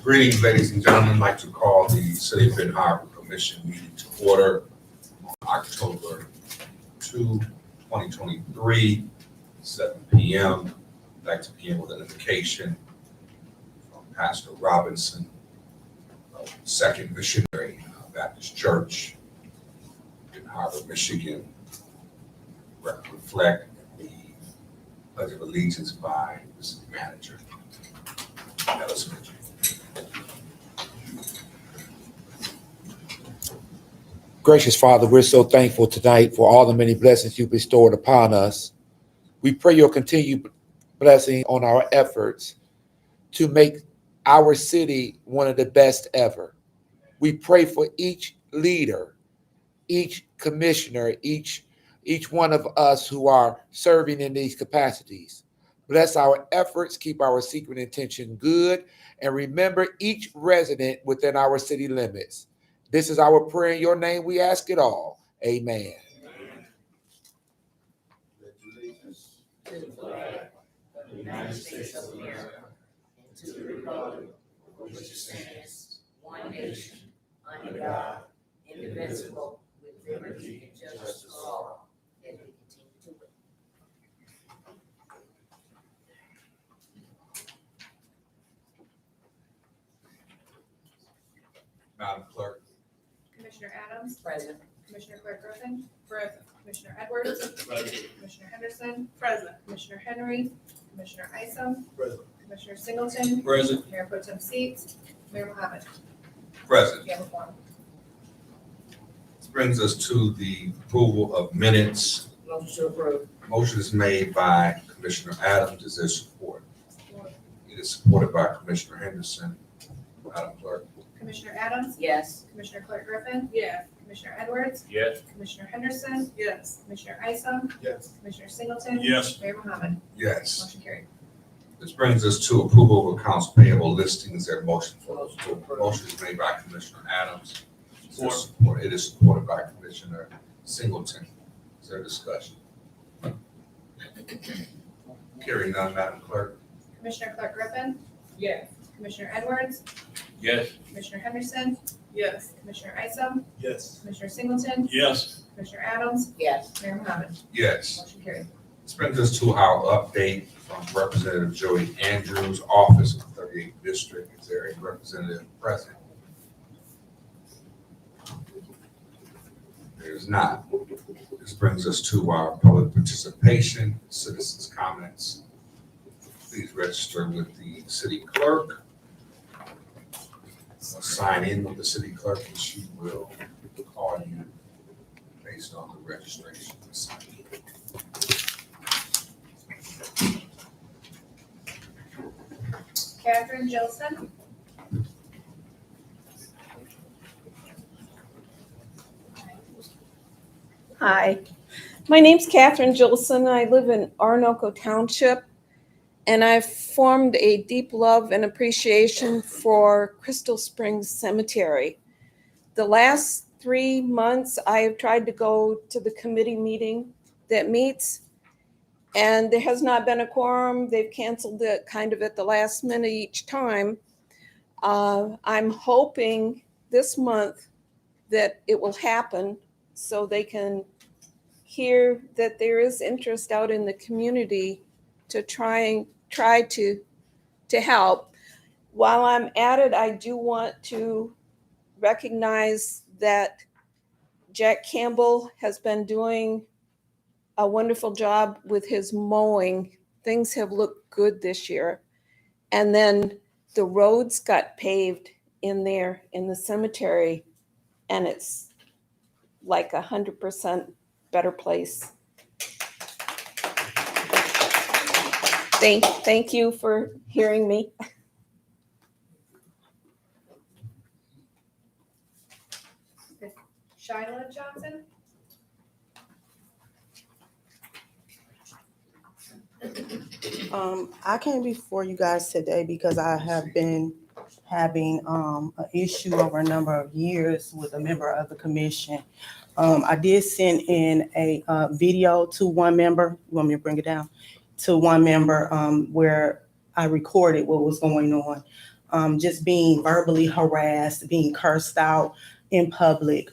Greetings, ladies and gentlemen. I'd like to call the City of Benton Harbor Commission meeting to order on October 2, 2023, 7 p.m. I'd like to begin with an invocation from Pastor Robinson of Second Missionary Baptist Church, Benton Harbor, Michigan. Reflect the Pledge of Allegiance by the city manager. Let us begin. Gracious Father, we're so thankful tonight for all the many blessings you bestowed upon us. We pray your continued blessing on our efforts to make our city one of the best ever. We pray for each leader, each commissioner, each one of us who are serving in these capacities. Bless our efforts, keep our secret intention good, and remember each resident within our city limits. This is our prayer in your name. We ask it all. Amen. To the flag of the United States of America, and to the republic for which it stands, one nation, under God, indivisible, with liberty and justice for all. And we continue to win. Madam Clerk. Commissioner Adams. Present. Commissioner Clark Griffin. Present. Commissioner Edwards. Present. Commissioner Henderson. Present. Commissioner Henry. Commissioner Isom. Present. Commissioner Singleton. Present. Mayor Pro Tem Seats. Mayor Mohammed. Present. You have a quorum. This brings us to the approval of minutes. Motion to approve. Motion is made by Commissioner Adams. Is there support? It is supported by Commissioner Henderson. Madam Clerk. Commissioner Adams. Yes. Commissioner Clark Griffin. Yes. Commissioner Edwards. Yes. Commissioner Henderson. Yes. Commissioner Isom. Yes. Commissioner Singleton. Yes. Mayor Mohammed. Yes. Motion carried. This brings us to approval of accounts payable listing. Is there a motion for those? Motion to approve. Motion is made by Commissioner Adams. Is there Support. support? It is supported by Commissioner Singleton. Is there discussion? Hearing none, Madam Clerk. Commissioner Clark Griffin. Yes. Commissioner Edwards. Yes. Commissioner Henderson. Yes. Commissioner Isom. Yes. Commissioner Singleton. Yes. Commissioner Adams. Yes. Mayor Mohammed. Yes. Motion carried. This brings us to our update from Representative Joey Andrews, Office of 38th District. Is there a representative present? There is not. This brings us to our public participation, citizens' comments. Please register with the city clerk. Sign in with the city clerk and she will call you based on the registration. Catherine Jilson. Hi, my name's Catherine Gilson. I live in Orinoco Township, and I've formed a deep love and appreciation for Crystal Springs Cemetery. The last 3 months, I have tried to go to the committee meeting that meets, and there has not been a quorum. They've canceled it kind of at the last minute each time. I'm hoping this month that it will happen so they can hear that there is interest out in the community to try to help. While I'm at it, I do want to recognize that Jack Campbell has been doing a wonderful job with his mowing. Things have looked good this year. And then the roads got paved in there in the cemetery, and it's like 100% better place. Thank you for hearing me. Shyla Johnson. I came before you guys today because I have been having an issue over a number of years with a member of the commission. I did send in a video to one member. You want me to bring it down? to one member where I recorded what was going on. Just being verbally harassed, being cursed out in public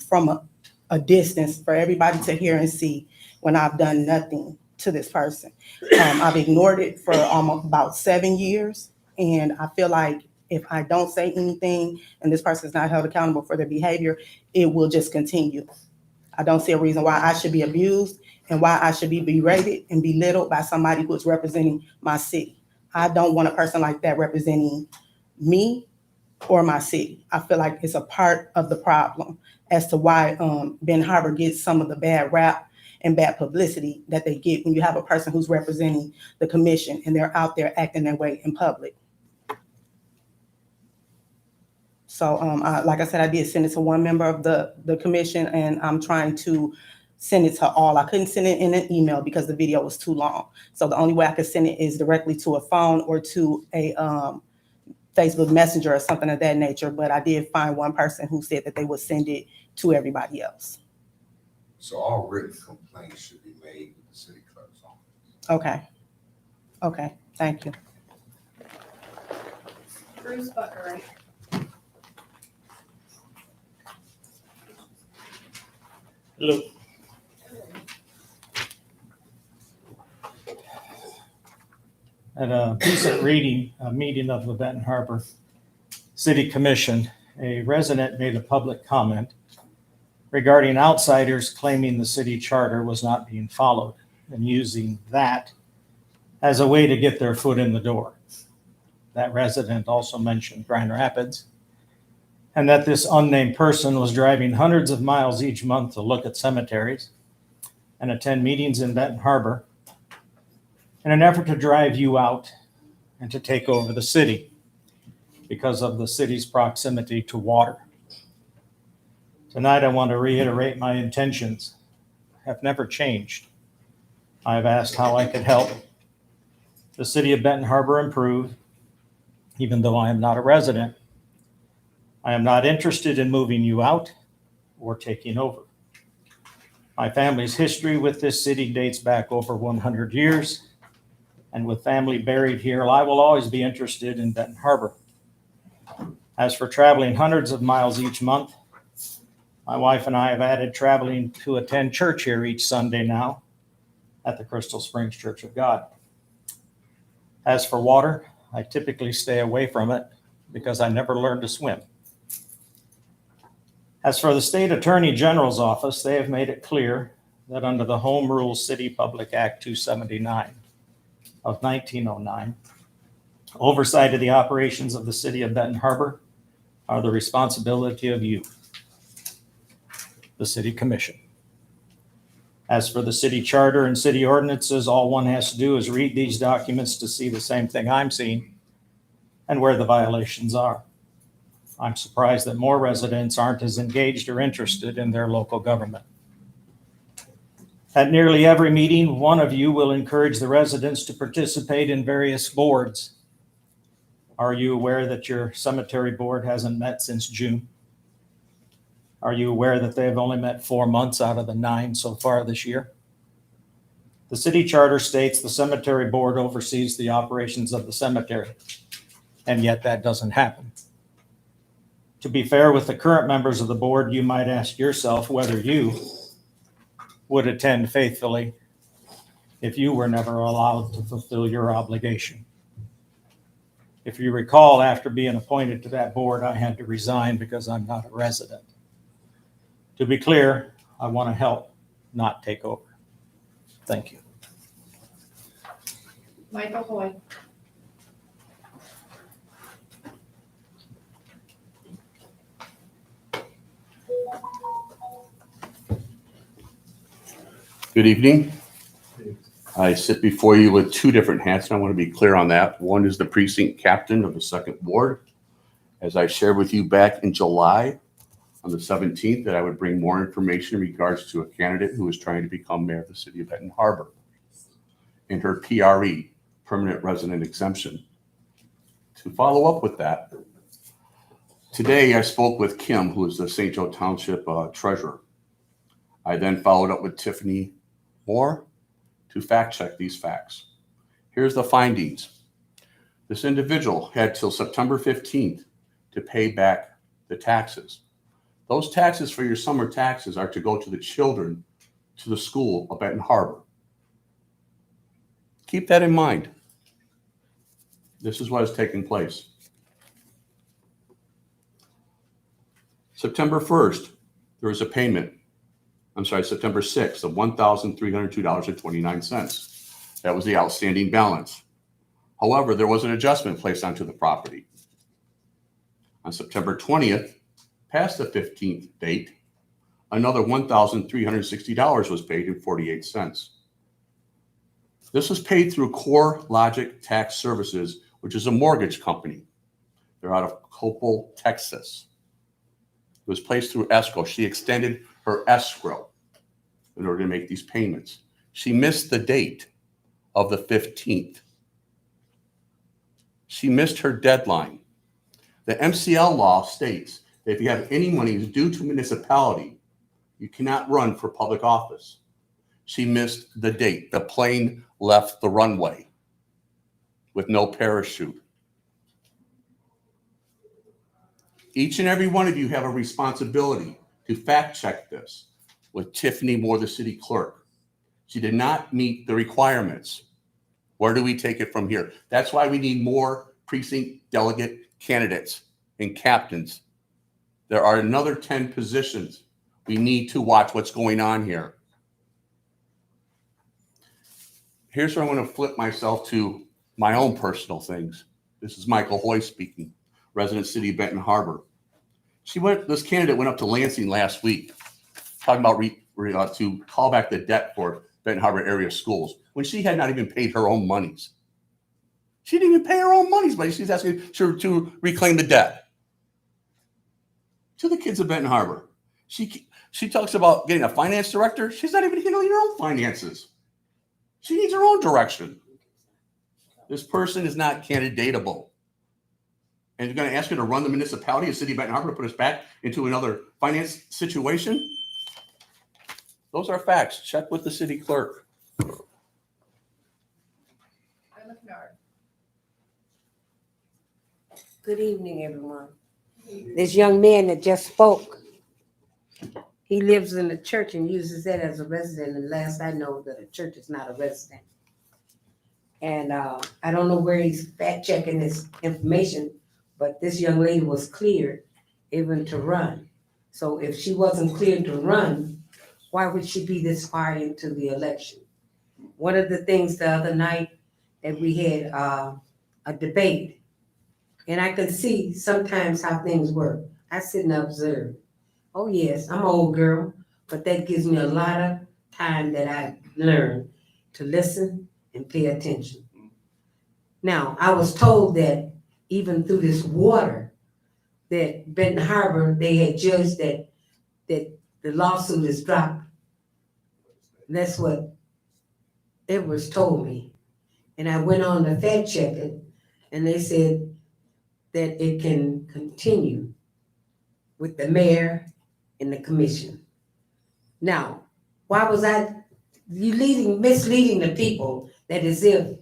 from a distance for everybody to hear and see when I've done nothing to this person. I've ignored it for almost about 7 years, and I feel like if I don't say anything and this person is not held accountable for their behavior, it will just continue. I don't see a reason why I should be abused and why I should be berated and belittled by somebody who is representing my city. I don't want a person like that representing me or my city. I feel like it's a part of the problem as to why Ben Harbor gets some of the bad rap and bad publicity that they get when you have a person who's representing the commission and they're out there acting that way in public. So like I said, I did send it to one member of the commission, and I'm trying to send it to all. I couldn't send it in an email because the video was too long. So the only way I could send it is directly to a phone or to a Facebook Messenger or something of that nature. But I did find one person who said that they would send it to everybody else. So all written complaints should be made with the city clerk's office. Okay. Okay, thank you. Bruce Buckaroo. Hello. At a recent meeting of the Benton Harbor City Commission, a resident made a public comment regarding outsiders claiming the city charter was not being followed and using that as a way to get their foot in the door. That resident also mentioned Grand Rapids, and that this unnamed person was driving hundreds of miles each month to look at cemeteries and attend meetings in Benton Harbor in an effort to drive you out and to take over the city because of the city's proximity to water. Tonight, I want to reiterate my intentions have never changed. I've asked how I could help the city of Benton Harbor improve, even though I am not a resident. I am not interested in moving you out or taking over. My family's history with this city dates back over 100 years, and with family buried here, I will always be interested in Benton Harbor. As for traveling hundreds of miles each month, my wife and I have added traveling to attend church here each Sunday now at the Crystal Springs Church of God. As for water, I typically stay away from it because I never learned to swim. As for the State Attorney General's office, they have made it clear that under the Home Rule City Public Act 279 of 1909, oversight of the operations of the city of Benton Harbor are the responsibility of you, the City Commission. As for the city charter and city ordinances, all one has to do is read these documents to see the same thing I'm seeing and where the violations are. I'm surprised that more residents aren't as engaged or interested in their local government. At nearly every meeting, one of you will encourage the residents to participate in various boards. Are you aware that your cemetery board hasn't met since June? Are you aware that they have only met 4 months out of the 9 so far this year? The city charter states the cemetery board oversees the operations of the cemetery, and yet that doesn't happen. To be fair with the current members of the board, you might ask yourself whether you would attend faithfully if you were never allowed to fulfill your obligation. If you recall, after being appointed to that board, I had to resign because I'm not a resident. To be clear, I want to help, not take over. Thank you. Michael Hoy. Good evening. I sit before you with 2 different hats, and I want to be clear on that. One is the precinct captain of the 2nd Ward. As I shared with you back in July on the 17th, that I would bring more information in regards to a candidate who is trying to become mayor of the city of Benton Harbor in her PRE, permanent resident exemption. To follow up with that, today I spoke with Kim, who is the St. Joe Township treasurer. I then followed up with Tiffany Moore to fact check these facts. Here's the findings. This individual had till September 15th to pay back the taxes. Those taxes for your summer taxes are to go to the children to the school of Benton Harbor. Keep that in mind. This is what is taking place. September 1st, there was a payment. September 6th of $1,302.29. That was the outstanding balance. However, there was an adjustment placed onto the property. On September 20th, past the 15th date, another $1,360 was paid and 48 cents. This was paid through Core Logic Tax Services, which is a mortgage company. They're out of Coppell, Texas. It was placed through escrow. She extended her escrow in order to make these payments. She missed the date of the 15th. She missed her deadline. The MCL law states that if you have any money due to municipality, you cannot run for public office. She missed the date. The plane left the runway with no parachute. Each and every one of you have a responsibility to fact check this with Tiffany Moore, the city clerk. She did not meet the requirements. Where do we take it from here? That's why we need more precinct delegate candidates and captains. There are another 10 positions. We need to watch what's going on here. Here's where I want to flip myself to my own personal things. This is Michael Hoy speaking, resident city of Benton Harbor. This candidate went up to Lansing last week, talking about to call back the debt for Benton Harbor area schools, when she had not even paid her own monies. She didn't even pay her own monies, but she's asking to reclaim the debt to the kids of Benton Harbor. She talks about getting a finance director. She's not even handling her own finances. She needs her own direction. This person is not candidatable. And you're going to ask her to run the municipality of City of Benton Harbor to put us back into another finance situation? Those are facts. Check with the city clerk. Emma Kennard. Good evening, everyone. This young man that just spoke, he lives in the church and uses that as a resident. And last I know that a church is not a resident. And I don't know where he's fact checking this information, but this young lady was cleared even to run. So if she wasn't cleared to run, why would she be this far into the election? One of the things the other night that we had a debate, and I could see sometimes how things work. I sit and observe. Oh yes, I'm an old girl, but that gives me a lot of time that I learned to listen and pay attention. Now, I was told that even through this water, that Benton Harbor, they had judged that the lawsuit is dropped. And that's what Edwards told me. And I went on to fact check it, and they said that it can continue with the mayor and the commission. Now, why was misleading the people that as if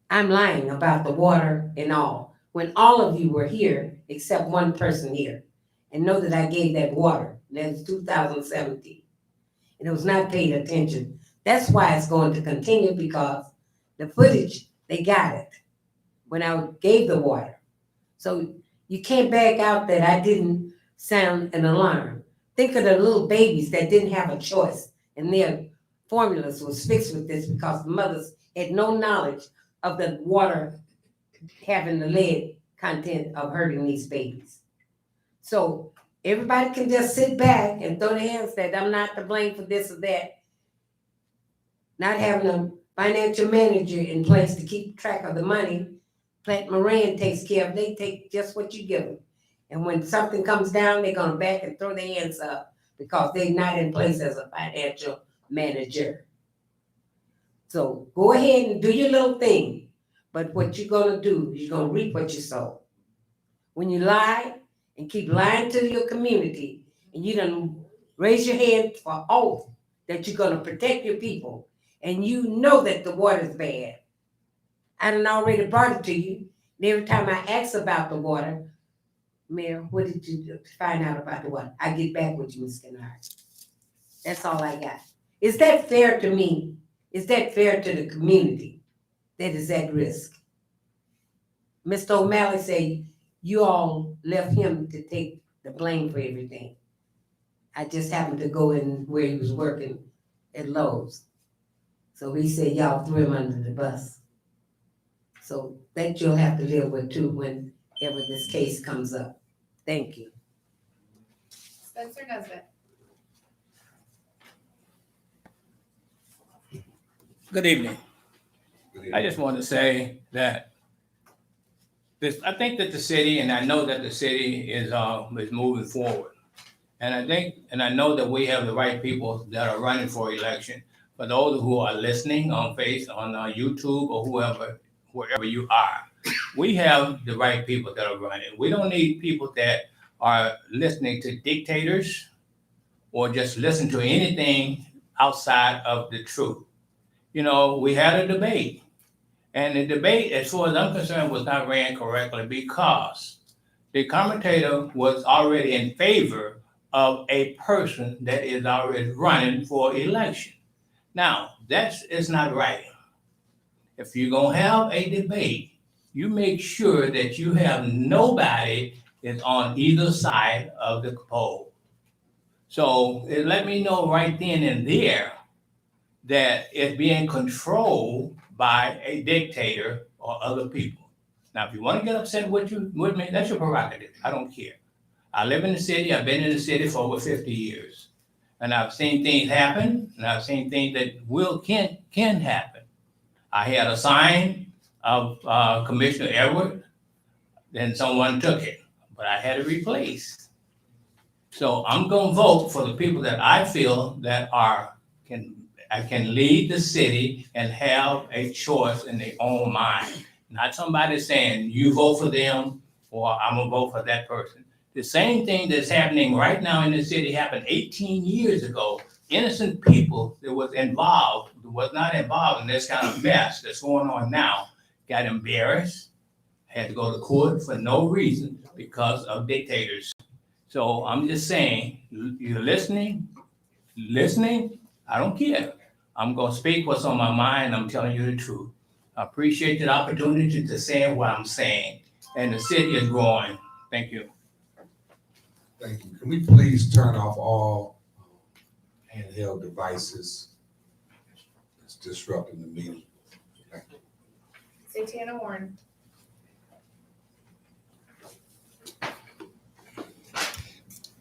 I'm lying about the water and all, when all of you were here except one person here, and know that I gave that water. That's 2017. And it was not paid attention. That's why it's going to continue, because the footage, they got it when I gave the water. So you can't back out that I didn't sound an alarm. Think of the little babies that didn't have a choice, and their formulas was fixed with this because the mothers had no knowledge of the water having the lead content of hurting these babies. So everybody can just sit back and throw their hands that I'm not to blame for this or that. Not having a financial manager in place to keep track of the money, Plant Moran takes care of. They take just what you give them. And when something comes down, they're going to back and throw their hands up because they're not in place as a financial manager. So go ahead and do your little thing. But what you're going to do is you're going to reap what you sow. When you lie and keep lying to your community, and you don't raise your hand for oath that you're going to protect your people, and you know that the water's bad. I done already brought it to you. And every time I ask about the water, Mayor, what did you do to find out about the water? I get back with you, Ms. Kennard. That's all I got. Is that fair to me? Is that fair to the community that is at risk? Mr. O'Malley said you all left him to take the blame for everything. I just happened to go in where he was working at Lowe's. So he said y'all threw him under the bus. So that you'll have to live with too whenever this case comes up. Thank you. Spencer Nesbit. Good evening. Good I evening. just want to say that I think that the city, and I know that the city is moving forward. And I know that we have the right people that are running for election. For those who are listening on YouTube or wherever you are, we have the right people that are running. We don't need people that are listening to dictators or just listen to anything outside of the truth. You know, we had a debate, and the debate, as far as I'm concerned, was not ran correctly because the commentator was already in favor of a person that is already running for election. Now, is not right. If you're gonna have a debate, you make sure that you have nobody that's on either side of the poll. So it let me know right then and there that it's being controlled by a dictator or other people. Now, if you want to get upset with me, that's your prerogative. I don't care. I live in the city. I've been in the city for over 50 years. And I've seen things happen, and I've seen things that can happen. I had a sign of Commissioner Edward, then someone took it, but I had it replaced. So I'm gonna vote for the people that I feel that can lead the city and have a choice in their own mind. Not somebody saying, you vote for them, or I'm gonna vote for that person. The same thing that's happening right now in the city happened 18 years ago. Innocent people that was not involved in this kind of mess that's going on now, got embarrassed, had to go to court for no reason because of dictators. So I'm just saying, you're listening, I don't care. I'm gonna speak what's on my mind, I'm telling you the truth. I appreciate the opportunity to say what I'm saying, and the city is growing. Thank you. Thank you. Can we please turn off all handheld devices? It's disrupting the meeting. Thank you. Santana Warren.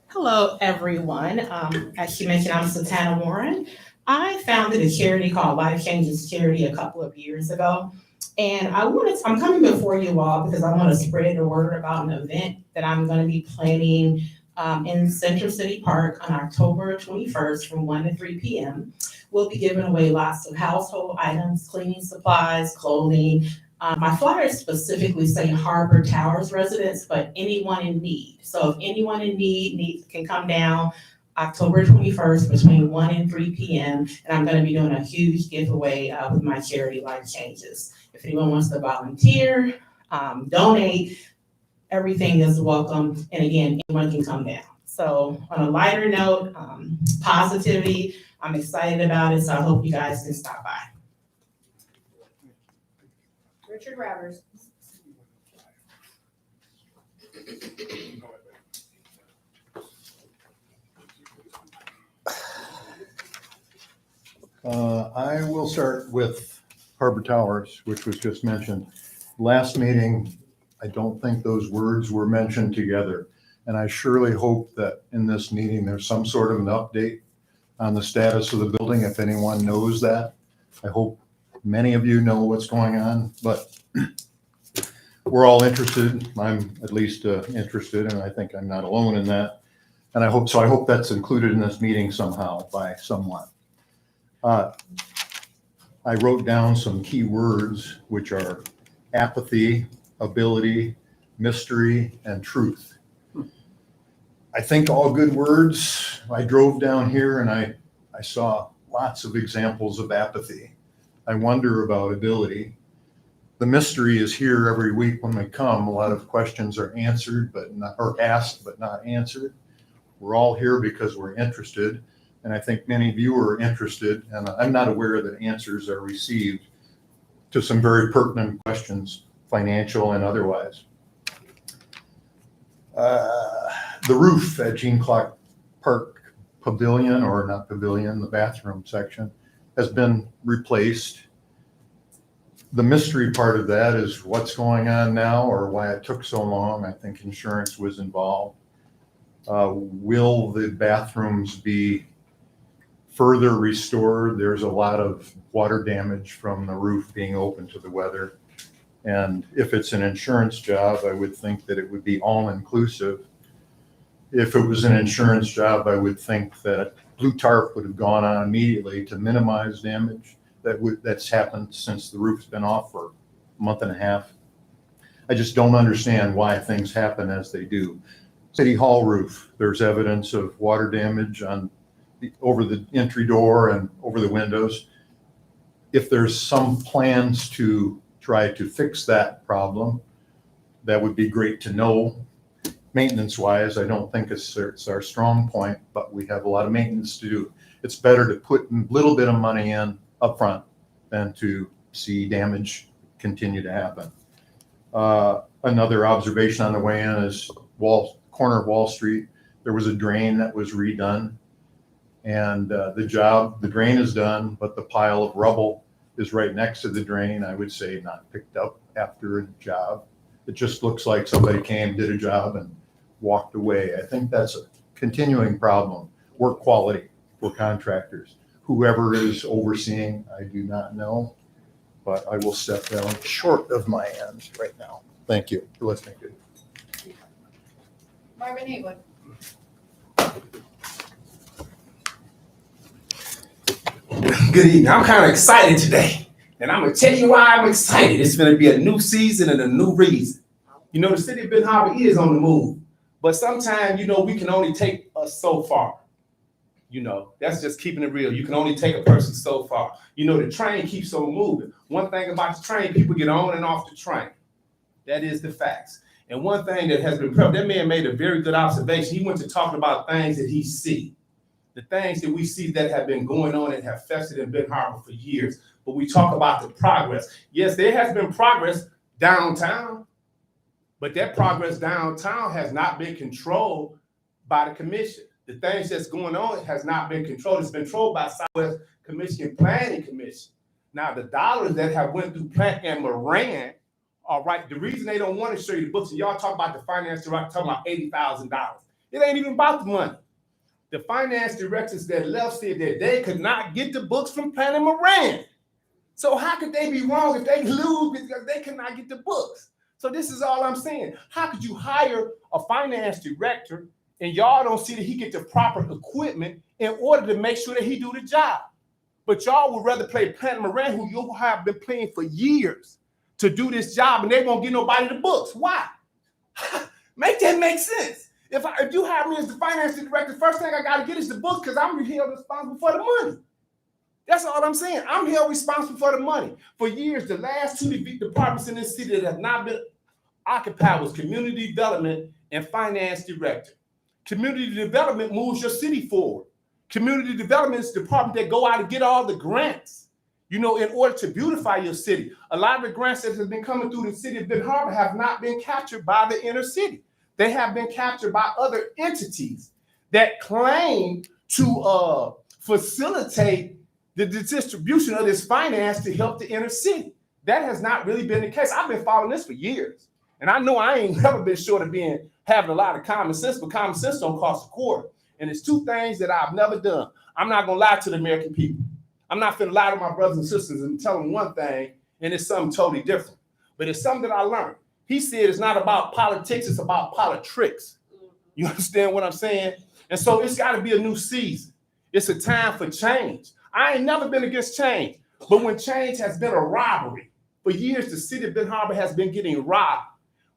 Hello, everyone. As you mentioned, I'm Santana Warren. I founded a charity called Life Changes Charity a couple of years ago. And I'm coming before you all because I want to spread the word about an event that I'm going to be planning in Central City Park on October 21st from 1 to 3 p.m. We'll be giving away lots of household items, cleaning supplies, clothing. My flyers specifically say Harbor Towers residents, but anyone in need. So if anyone in need can come down October 21st between 1 and 3 p.m. And I'm going to be doing a huge giveaway with my charity Life Changes. If anyone wants to volunteer, donate, everything is welcome. And again, anyone can come down. So on a lighter note, positivity, I'm excited about it. So I hope you guys can stop by. Richard Ravers. I will start with Harbor Towers, which was just mentioned. Last meeting, I don't think those words were mentioned together. And I surely hope that in this meeting, there's some sort of an update on the status of the building, if anyone knows that. I hope many of you know what's going on, but we're all interested. I'm at least interested, and I think I'm not alone in that. And I hope that's included in this meeting somehow by someone. I wrote down some key words, which are apathy, ability, mystery, and truth. I think all good words. I drove down here and I saw lots of examples of apathy. I wonder about ability. The mystery is here every week when we come. A lot of questions are answered, or asked, but not answered. We're all here because we're interested. And I think many of you are interested, and I'm not aware that answers are received to some very pertinent questions, financial and otherwise. The roof at Gene Clark Park Pavilion, or not pavilion, the bathroom section, has been replaced. The mystery part of that is what's going on now or why it took so long. I think insurance was involved. Will the bathrooms be further restored? There's a lot of water damage from the roof being open to the weather. And if it's an insurance job, I would think that it would be all-inclusive. If it was an insurance job, I would think that blue tarp would have gone on immediately to minimize damage that's happened since the roof's been off for a month and a half. I just don't understand why things happen as they do. City Hall roof, there's evidence of water damage over the entry door and over the windows. If there's some plans to try to fix that problem, that would be great to know. Maintenance-wise, I don't think it's our strong point, but we have a lot of maintenance to do. It's better to put a little bit of money in upfront than to see damage continue to happen. Another observation on the way in is corner of Wall Street. There was a drain that was redone, and the drain is done, but the pile of rubble is right next to the drain. I would say not picked up after a job. It just looks like somebody came, did a job, and walked away. I think that's a continuing problem. Work quality for contractors. Whoever is overseeing, I do not know, but I will step down short of my hands right now. Thank you for listening to me. Marvin Haywood. Good evening. I'm kind of excited today, and I'm gonna tell you why I'm excited. It's gonna be a new season and a new reason. You know, the city of Ben Harbor is on the move, but sometimes, you know, we can only take us so far. You know, that's just keeping it real. You can only take a person so far. You know, the train keeps on moving. One thing about the train, people get on and off the train. That is the facts. And one thing that has been, that man made a very good observation. He went to talking about things that he see. The things that we see that have been going on and have festered in Ben Harbor for years. But we talk about the progress. Yes, there has been progress downtown, but that progress downtown has not been controlled by the commission. The things that's going on has not been controlled. It's been controlled by Southwest Commission Planning Commission. Now, the dollars that have went through Plant and Moran, all right, the reason they don't want to show you the books, and y'all talk about the finance director talking about $80,000. It ain't even about the money. The finance directors that left said that they could not get the books from Plant and Moran. So how could they be wrong if they lose because they could not get the books? So this is all I'm saying. How could you hire a finance director and y'all don't see that he get the proper equipment in order to make sure that he do the job? But y'all would rather play Plant Moran, who you have been playing for years, to do this job, and they won't get nobody the books. Why? Make that make sense. If you have me as the finance director, first thing I got to get is the books because I'm held responsible for the money. That's all I'm saying. I'm held responsible for the money. For years, the last two departments in this city that have not been occupied was community development and finance director. Community development moves your city forward. Community development is the department that go out and get all the grants, you know, in order to beautify your city. A lot of the grants that have been coming through the city of Ben Harbor have not been captured by the inner city. They have been captured by other entities that claim to facilitate the distribution of this finance to help the inner city. That has not really been the case. I've been following this for years. And I know I ain't never been short of having a lot of common sense, but common sense don't cost a quarter. And it's two things that I've never done. I'm not gonna lie to the American people. I'm not gonna lie to my brothers and sisters and tell them one thing and it's something totally different. But it's something that I learned. He said it's not about politics, it's about politricks. You understand what I'm saying? And so it's gotta be a new season. It's a time for change. I ain't never been against change, but when change has been a robbery, for years the city of Ben Harbor has been getting robbed.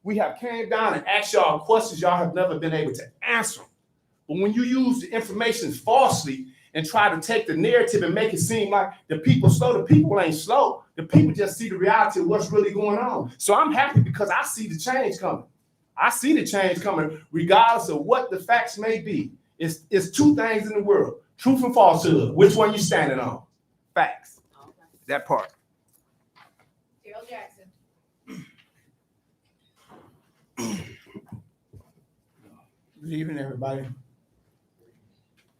We have came down and asked y'all questions y'all have never been able to answer. But when you use the information falsely and try to take the narrative and make it seem like the people slow. The people ain't slow. The people just see the reality of what's really going on. So I'm happy because I see the change coming. I see the change coming regardless of what the facts may be. It's two things in the world, truth and falsehood. Which one you standing on? Facts. That part. Daryl Jackson. Good evening, everybody.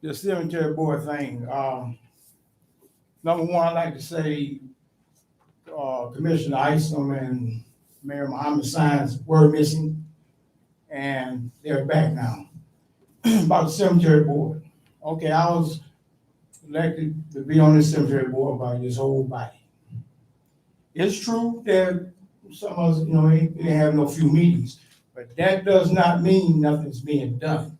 The cemetery board thing, number one, I'd like to say, Commissioner Isom and Mayor Mohammed Sines were missing, and they're back now. About the cemetery board. Okay, I was elected to be on this cemetery board by this whole body. It's true that some of us, they didn't have no few meetings, but that does not mean nothing's being done.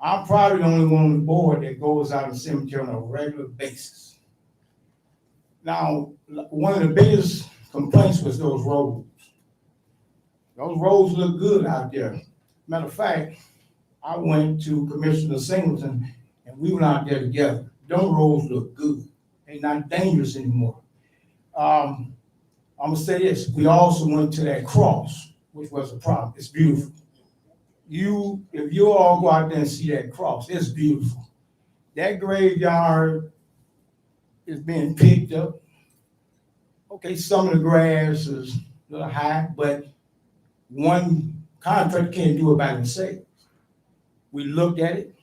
I'm probably the only one on the board that goes out in the cemetery on a regular basis. Now, one of the biggest complaints was those roads. Those roads look good out there. Matter of fact, I went to Commissioner Singleton and we went out there together. Those roads look good. They're not dangerous anymore. I'm gonna say this, we also went to that cross, which was a problem. It's beautiful. If you all go out there and see that cross, it's beautiful. That graveyard is being picked up. Okay, some of the grass is a little high, but one contractor can't do it by themselves. We looked at it.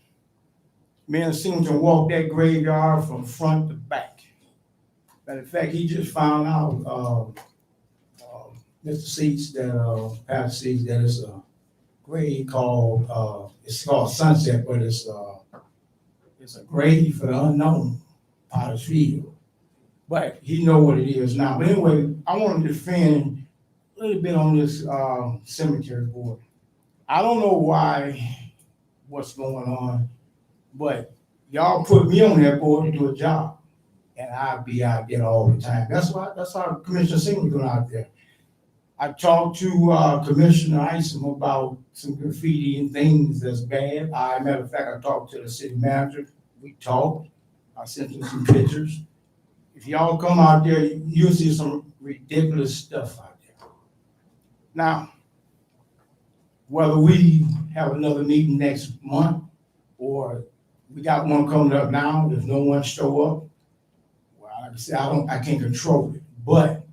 Me and Singleton walked that graveyard from front to back. Matter of fact, he just found out, Mr. Seats, Pastor Seats, that is a grave called, it's called Sunset, but it's a grave for the unknown, Potter's Field. But he know what it is now. But anyway, I want to defend a little bit on this cemetery board. I don't know what's going on, but y'all put me on that board to do a job, and I'll be out there all the time. That's how Commissioner Singleton going out there. I talked to Commissioner Isom about some graffiti and things that's bad. Matter of fact, I talked to the city manager. We talked. I sent him some pictures. If y'all come out there, you'll see some ridiculous stuff out there. Now, whether we have another meeting next month or we got one coming up now, if no one show up, well, like I said, I can't control it. But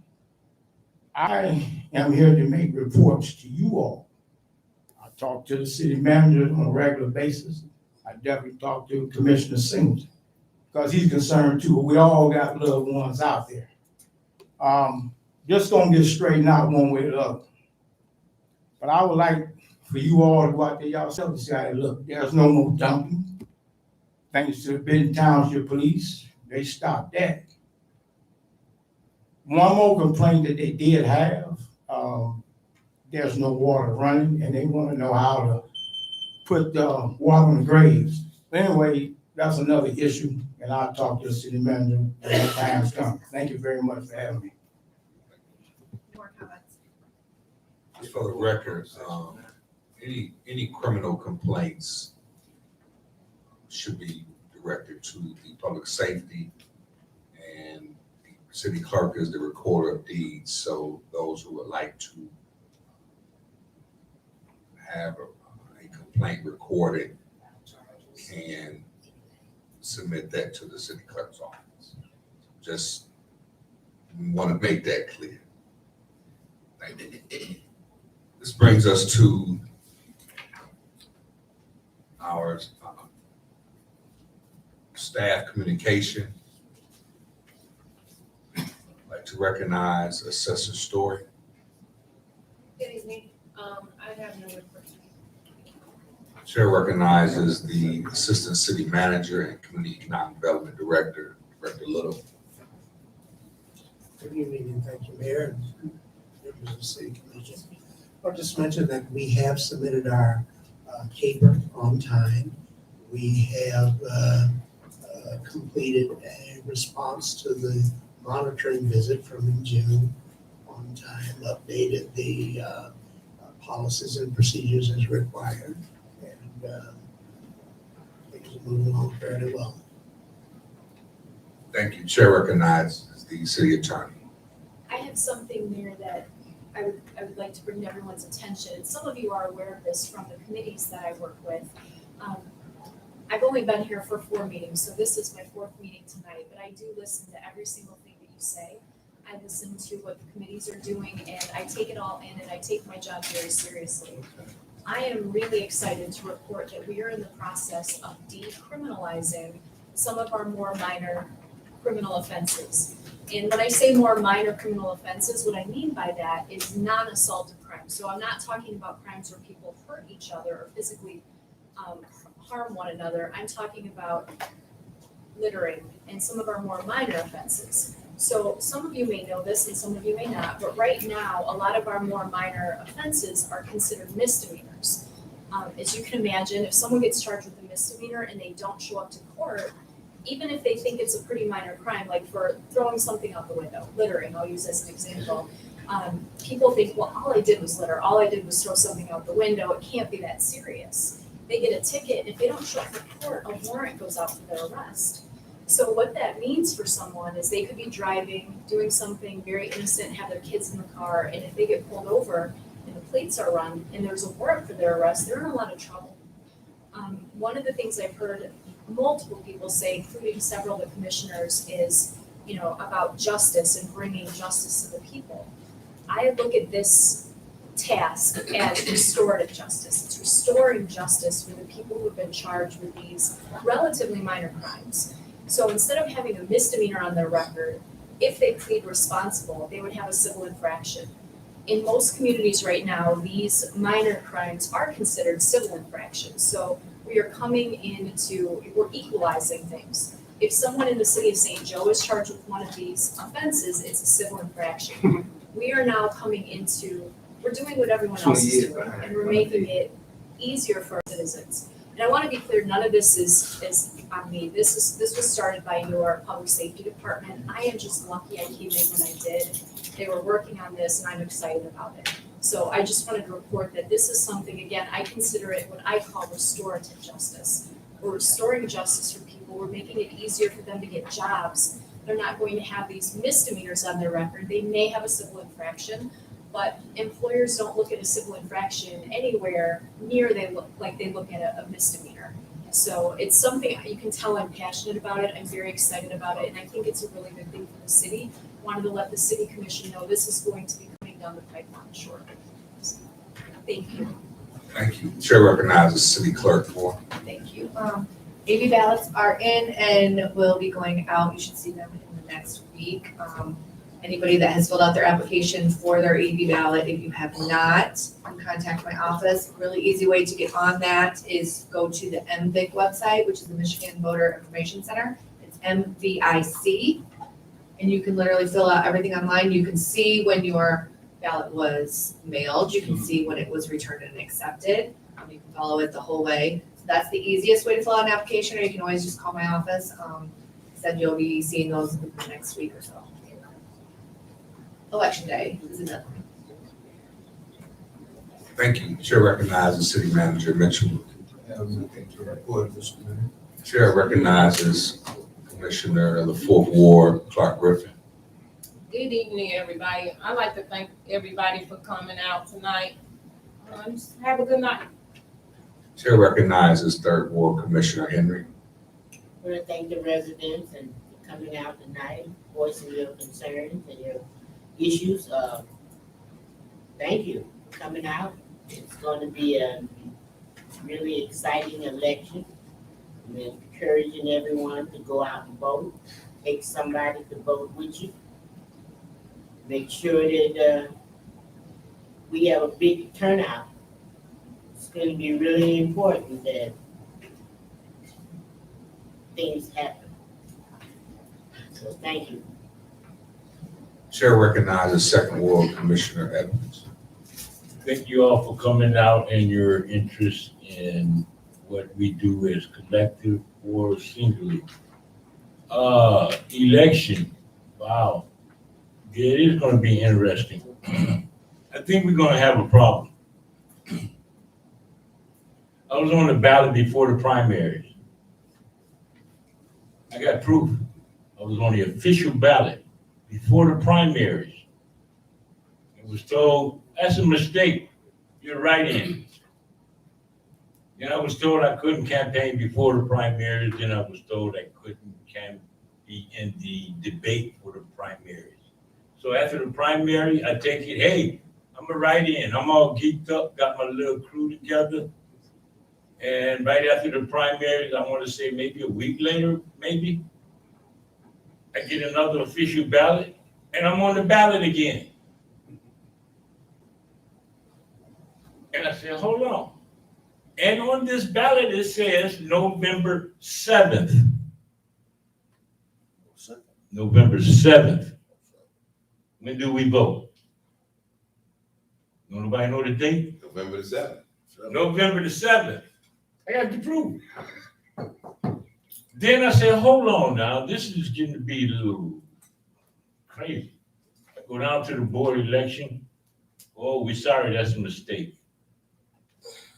I am here to make reports to you all. I talk to the city manager on a regular basis. I definitely talk to Commissioner Singleton because he's concerned too. We all got loved ones out there. Just gonna get straightened out one way or the other. But I would like for you all to go out there yourself and say, look, there's no more dumping. Thanks to the Benton Township Police, they stopped that. One more complaint that they did have, there's no water running and they want to know how to put the water on the graves. But anyway, that's another issue and I'll talk to the city manager when the time's come. Thank you very much for having me. More comments? Just for the record, any criminal complaints should be directed to the public safety, and the city clerk is the recorder of deeds. So those who would like to have a complaint recorded can submit that to the city clerk's office. Just want to make that clear. Thank you. This brings us to our staff communication. I'd like to recognize Assessor Story. Good evening. I have no report. Chair recognizes the Assistant City Manager and Community Economic Development Director, Director Little. Good evening and thank you, Mayor and members of the City Commission. I'll just mention that we have submitted our CAPER on time. We have completed a response to the monitoring visit from in June on time, updated the policies and procedures as required, and things are moving along fairly well. Thank you. Chair recognizes the city attorney. I have something there that I would like to bring to everyone's attention. Some of you are aware of this from the committees that I work with. I've only been here for 4 meetings, so this is my 4th meeting tonight, but I do listen to every single thing that you say. I listen to what the committees are doing, and I take it all in, and I take my job very seriously. I am really excited to report that we are in the process of decriminalizing some of our more minor criminal offenses. And when I say more minor criminal offenses, what I mean by that is non-assaultive crimes. So I'm not talking about crimes where people hurt each other or physically harm one another. I'm talking about littering and some of our more minor offenses. So some of you may know this and some of you may not, but right now, a lot of our more minor offenses are considered misdemeanors. As you can imagine, if someone gets charged with a misdemeanor and they don't show up to court, even if they think it's a pretty minor crime, like for throwing something out the window, littering, I'll use as an example, people think, well, all I did was litter, all I did was throw something out the window, it can't be that serious. They get a ticket, and if they don't show up for court, a warrant goes out for their arrest. So what that means for someone is they could be driving, doing something very innocent, have their kids in the car, and if they get pulled over and the plates are run and there's a warrant for their arrest, they're in a lot of trouble. One of the things I've heard multiple people say, including several of the commissioners, is, about justice and bringing justice to the people. I look at this task as restorative justice. It's restoring justice for the people who have been charged with these relatively minor crimes. So instead of having a misdemeanor on their record, if they plead responsible, they would have a civil infraction. In most communities right now, these minor crimes are considered civil infractions. So we are we're equalizing things. If someone in the city of St. Joe is charged with one of these offenses, it's a civil infraction. We are now we're doing what everyone else is doing, and we're making it easier for our citizens. And I want to be clear, none of this is on me. This was started by your public safety department. I am just lucky I came in when I did. They were working on this, and I'm excited about it. So I just wanted to report that this is something, again, I consider it what I call restorative justice. We're restoring justice for people. We're making it easier for them to get jobs. They're not going to have these misdemeanors on their record. They may have a civil infraction, but employers don't look at a civil infraction anywhere near they look at a misdemeanor. So it's something, you can tell I'm passionate about it. I'm very excited about it, and I think it's a really good thing for the city. Wanted to let the city commission know this is going to be coming down the pipeline shortly. So, thank you. Thank you. Chair recognizes city clerk Moore. Thank you. AV ballots are in and will be going out. You should see them in the next week. Anybody that has filled out their application for their AV ballot, if you have not, contact my office. A really easy way to get on that is go to the MVIC website, which is the Michigan Voter Information Center. It's MVIC. And you can literally fill out everything online. You can see when your ballot was mailed. You can see when it was returned and accepted. You can follow it the whole way. So that's the easiest way to fill out an application, or you can always just call my office. Said you'll be seeing those in the next week or so. Election day is another one. Thank you. Chair recognizes city manager Mitchell. Chair recognizes Commissioner of the 4th Ward, Clark Griffin. Good evening, everybody. I'd like to thank everybody for coming out tonight. Just have a good night. Chair recognizes 3rd Ward Commissioner Henry. I want to thank the residents and for coming out tonight, voicing your concerns and your issues. Thank you for coming out. It's going to be a really exciting election. I'm encouraging everyone to go out and vote. Take somebody to vote with you. Make sure that we have a big turnout. It's going to be really important that things happen. So thank you. Chair recognizes 2nd Ward Commissioner Evans. Thank you all for coming out and your interest in what we do as collective or singly. Election, wow. Yeah, it is going to be interesting. I think we're going to have a problem. I was on the ballot before the primaries. I got proof. I was on the official ballot before the primaries. I was told, that's a mistake, you're write-in. Then I was told I couldn't campaign before the primaries, then I was told I couldn't be in the debate for the primaries. So after the primary, I take it, hey, I'm a write-in, I'm all geeked up, got my little crew together. And right after the primaries, I want to say maybe a week later, maybe, I get another official ballot, and I'm on the ballot again. And I said, hold on. And on this ballot, it says November 7th. November 7th. When do we vote? Nobody know the date? November the 7th. November the 7th. I got the proof. Then I said, hold on now, this is getting to be a little crazy. I go down to the board election. Oh, we're sorry, that's a mistake.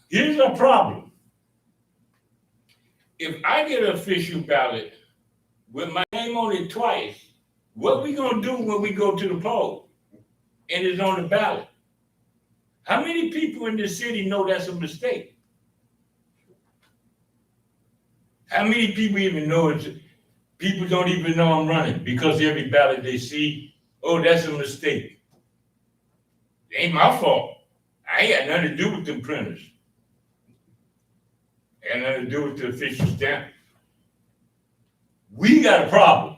Here's our problem. If I get an official ballot with my name on it twice, what we gonna do when we go to the poll and it's on the ballot? How many people in this city know that's a mistake? How many people even know it's, people don't even know I'm running because every ballot they see, oh, that's a mistake. It ain't my fault. I ain't got nothing to do with them printers. It had nothing to do with the official stamp. We got a problem.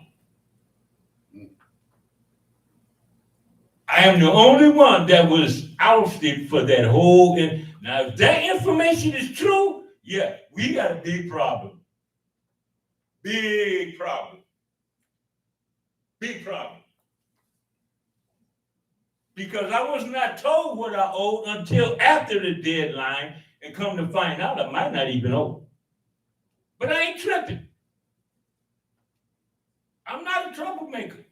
I am the only one that was ousted for that whole, now if that information is true, yeah, we got a big problem. Big problem. Big problem. Because I was not told what I owed until after the deadline, and come to find out I might not even owe. But I ain't tripping. I'm not a troublemaker.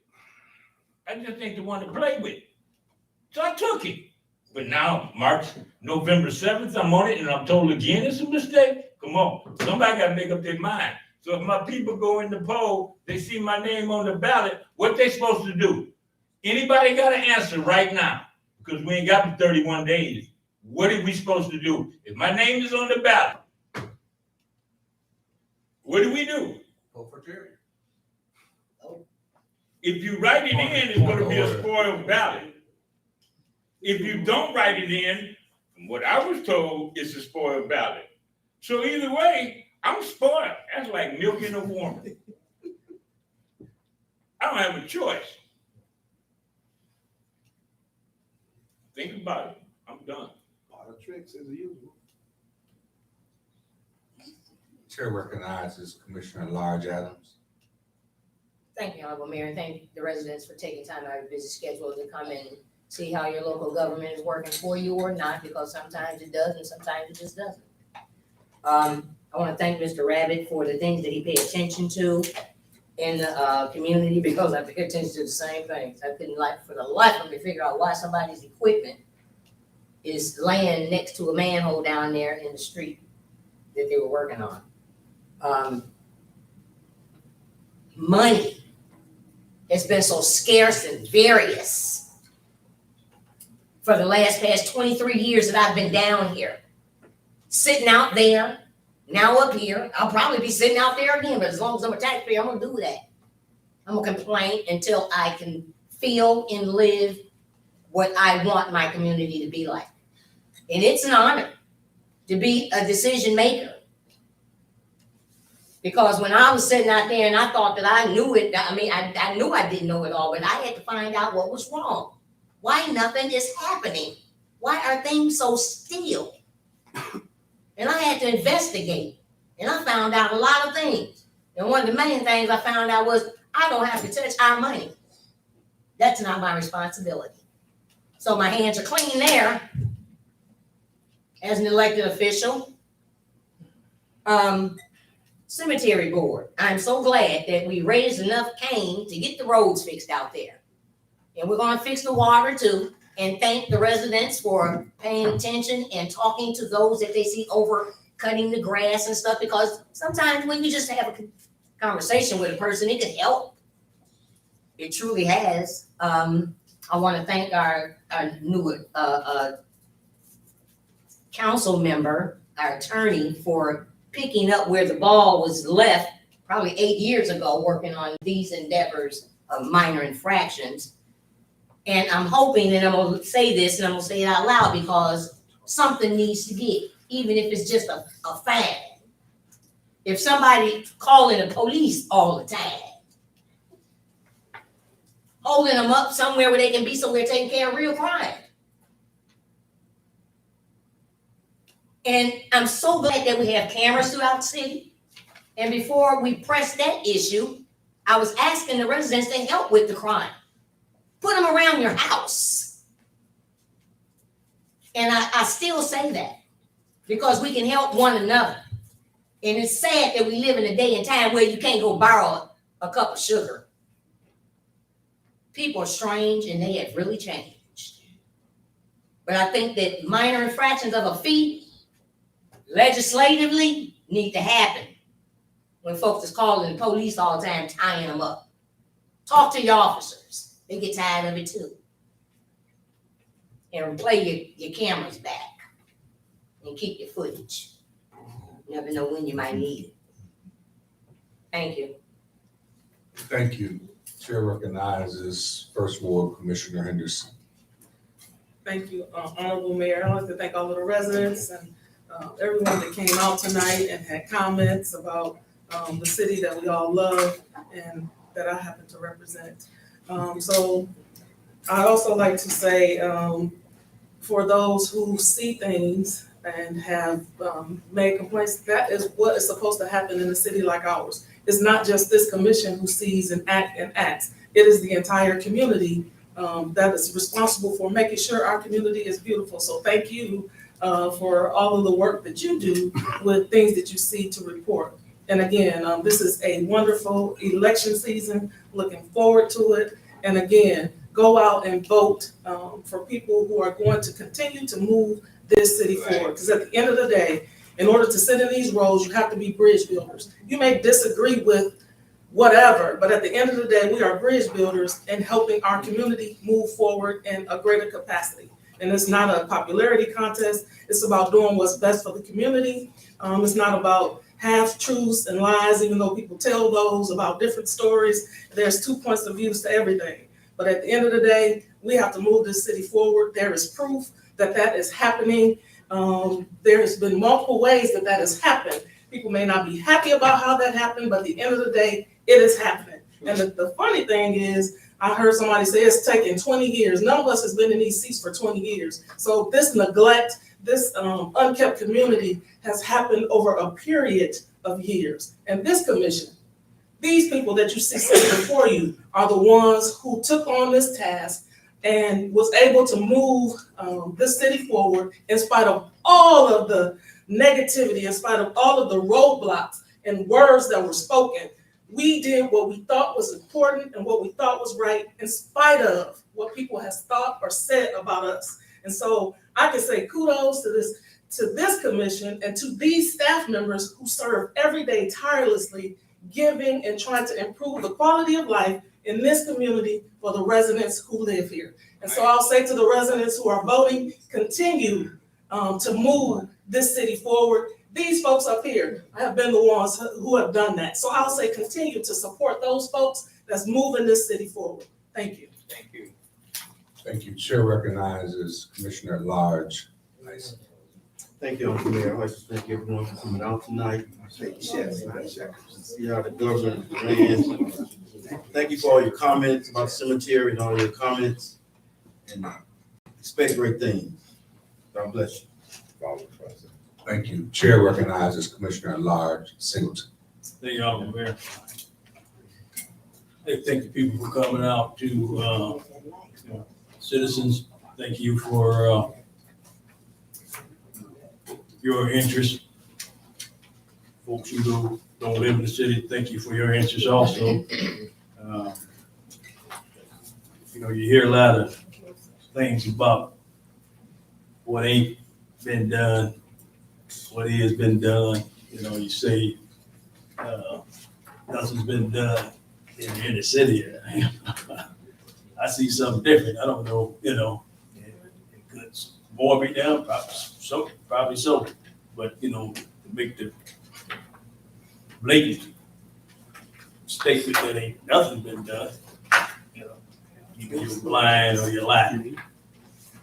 I just ain't the one to play with. So I took it. But now, November 7th, I'm on it, and I'm told again it's a mistake. Come on, somebody got to make up their mind. So if my people go in the poll, they see my name on the ballot, what they supposed to do? Anybody got an answer right now? Because we ain't got 31 days. What are we supposed to do? If my name is on the ballot, what do we do? Vote for Jerry. If you write it in, it's going to be a spoiled ballot. If you don't write it in, from what I was told, it's a spoiled ballot. So either way, I'm spoiled. That's like milking a woman. I don't have a choice. Think about it. I'm done. Part of tricks as usual. Chair recognizes Commissioner Large Adams. Thank you, Honorable Mayor, and thank the residents for taking time out of your busy schedule to come and see how your local government is working for you or not, because sometimes it does and sometimes it just doesn't. I want to thank Mr. Rabbit for the things that he paid attention to in the community, because I pay attention to the same things. I couldn't for the life of me figure out why somebody's equipment is laying next to a manhole down there in the street that they were working on. Money has been so scarce and various for the past 23 years that I've been down here. Sitting out there, now up here. I'll probably be sitting out there again, but as long as I'm a taxpayer, I'm gonna do that. I'm gonna complain until I can feel and live what I want my community to be like. And it's an honor to be a decision maker. Because when I was sitting out there and I thought that I knew it, I knew I didn't know it all, but I had to find out what was wrong. Why nothing is happening? Why are things so still? And I had to investigate, and I found out a lot of things. And one of the main things I found out was I don't have to touch our money. That's not my responsibility. So my hands are clean there as an elected official. Cemetery board. I'm so glad that we raised enough cane to get the roads fixed out there. And we're gonna fix the water too. And thank the residents for paying attention and talking to those that they see over cutting the grass and stuff, because sometimes when you just have a conversation with a person, it can help. It truly has. I want to thank our new council member, our attorney, for picking up where the ball was left probably 8 years ago, working on these endeavors of minor infractions. And I'm hoping, and I'm gonna say this, and I'm gonna say it out loud, because something needs to get, even if it's just a fine. If somebody calling the police all the time, holding them up somewhere where they can be somewhere taking care of real crime. And I'm so glad that we have cameras throughout the city. And before we press that issue, I was asking the residents to help with the crime. Put them around your house. And I still say that because we can help one another. And it's sad that we live in a day and time where you can't go borrow a cup of sugar. People are strange and they have really changed. But I think that minor infractions of a fee legislatively need to happen when folks is calling the police all the time, tying them up. Talk to your officers. They get tired of it too. And play your cameras back and keep your footage. You never know when you might need it. Thank you. Thank you. Chair recognizes First Ward Commissioner Henderson. Thank you, Honorable Mayor. I'd like to thank all of the residents and everyone that came out tonight and had comments about the city that we all love and that I happen to represent. So I'd also like to say, for those who see things and have made complaints, that is what is supposed to happen in a city like ours. It's not just this commission who sees and acts. It is the entire community that is responsible for making sure our community is beautiful. So thank you for all of the work that you do with things that you see to report. And again, this is a wonderful election season, looking forward to it. And again, go out and vote for people who are going to continue to move this city forward. Because at the end of the day, in order to sit in these roles, you have to be bridge builders. You may disagree with whatever, but at the end of the day, we are bridge builders in helping our community move forward in a greater capacity. And it's not a popularity contest. It's about doing what's best for the community. It's not about half truths and lies, even though people tell those about different stories. There's two points of view to everything. But at the end of the day, we have to move this city forward. There is proof that that is happening. There has been multiple ways that that has happened. People may not be happy about how that happened, but at the end of the day, it is happening. And the funny thing is, I heard somebody say it's taken 20 years. None of us has been in these seats for 20 years. So this neglect, this unkept community has happened over a period of years. And this commission, these people that you see sitting before you are the ones who took on this task and was able to move this city forward in spite of all of the negativity, in spite of all of the roadblocks and words that were spoken. We did what we thought was important and what we thought was right in spite of what people has thought or said about us. And so I can say kudos to this commission and to these staff members who serve every day tirelessly, giving and trying to improve the quality of life in this community for the residents who live here. And so I'll say to the residents who are voting, continue to move this city forward. These folks up here have been the ones who have done that. So I'll say continue to support those folks that's moving this city forward. Thank you. Thank you. Thank you. Chair recognizes Commissioner at Large. Nice. Thank you, Uncle Mayor. I'd like to thank everyone for coming out tonight. See how the government ran. Thank you for all your comments about the cemetery and all your comments. And expect great things. God bless you. Thank you. Chair recognizes Commissioner at Large Singleton. Thank you, Uncle Mayor. Hey, thank you people for coming out to citizens. Thank you for your interest. Folks who don't live in the city, thank you for your interest also. You hear a lot of things about what ain't been done, what has been done. You say nothing's been done. in the city, I see something different. I don't know, it could more be done, probably so. But, to make the blatant statement that ain't nothing been done, either you're blind or you're lying.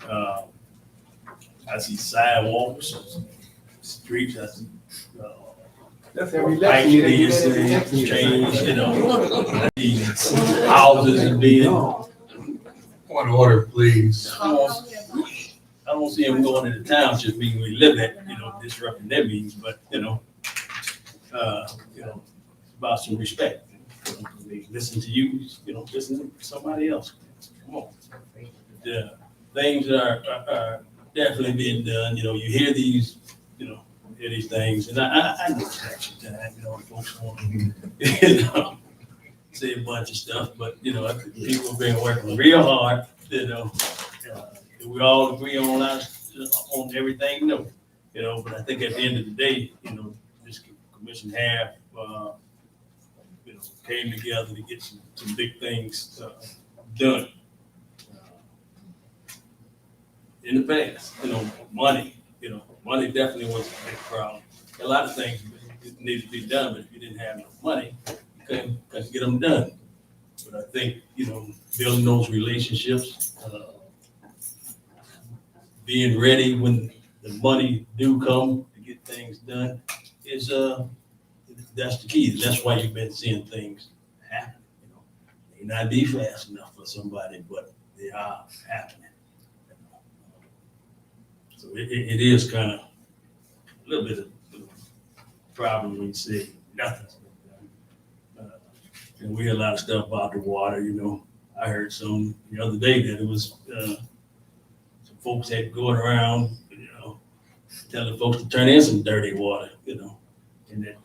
I see sidewalks, streets, I see, That's every election year. change, houses and being. Point of order, please. I don't see them going to the township meeting we live at, disrupting their meetings, but, it's about some respect. They listen to you, listen to somebody else. Come on. The things that are definitely being done, you hear these, hear these things, and I know it's action time, folks want to, say a bunch of stuff, but, I think people have been working real hard, we all agree on everything, but I think at the end of the day, this commission came together to get some big things done. In the past, money definitely was a big problem. A lot of things need to be done, but if you didn't have enough money, you couldn't get them done. But I think, building those relationships, being ready when the money do come to get things done is that's the key. That's why you've been seeing things happen. They may not be fast enough for somebody, but they are happening. So it is kind of a little bit of a problem when you say nothing's been done. And we hear a lot of stuff about the water. I heard some the other day that it was some folks had going around, telling folks to turn in some dirty water, and that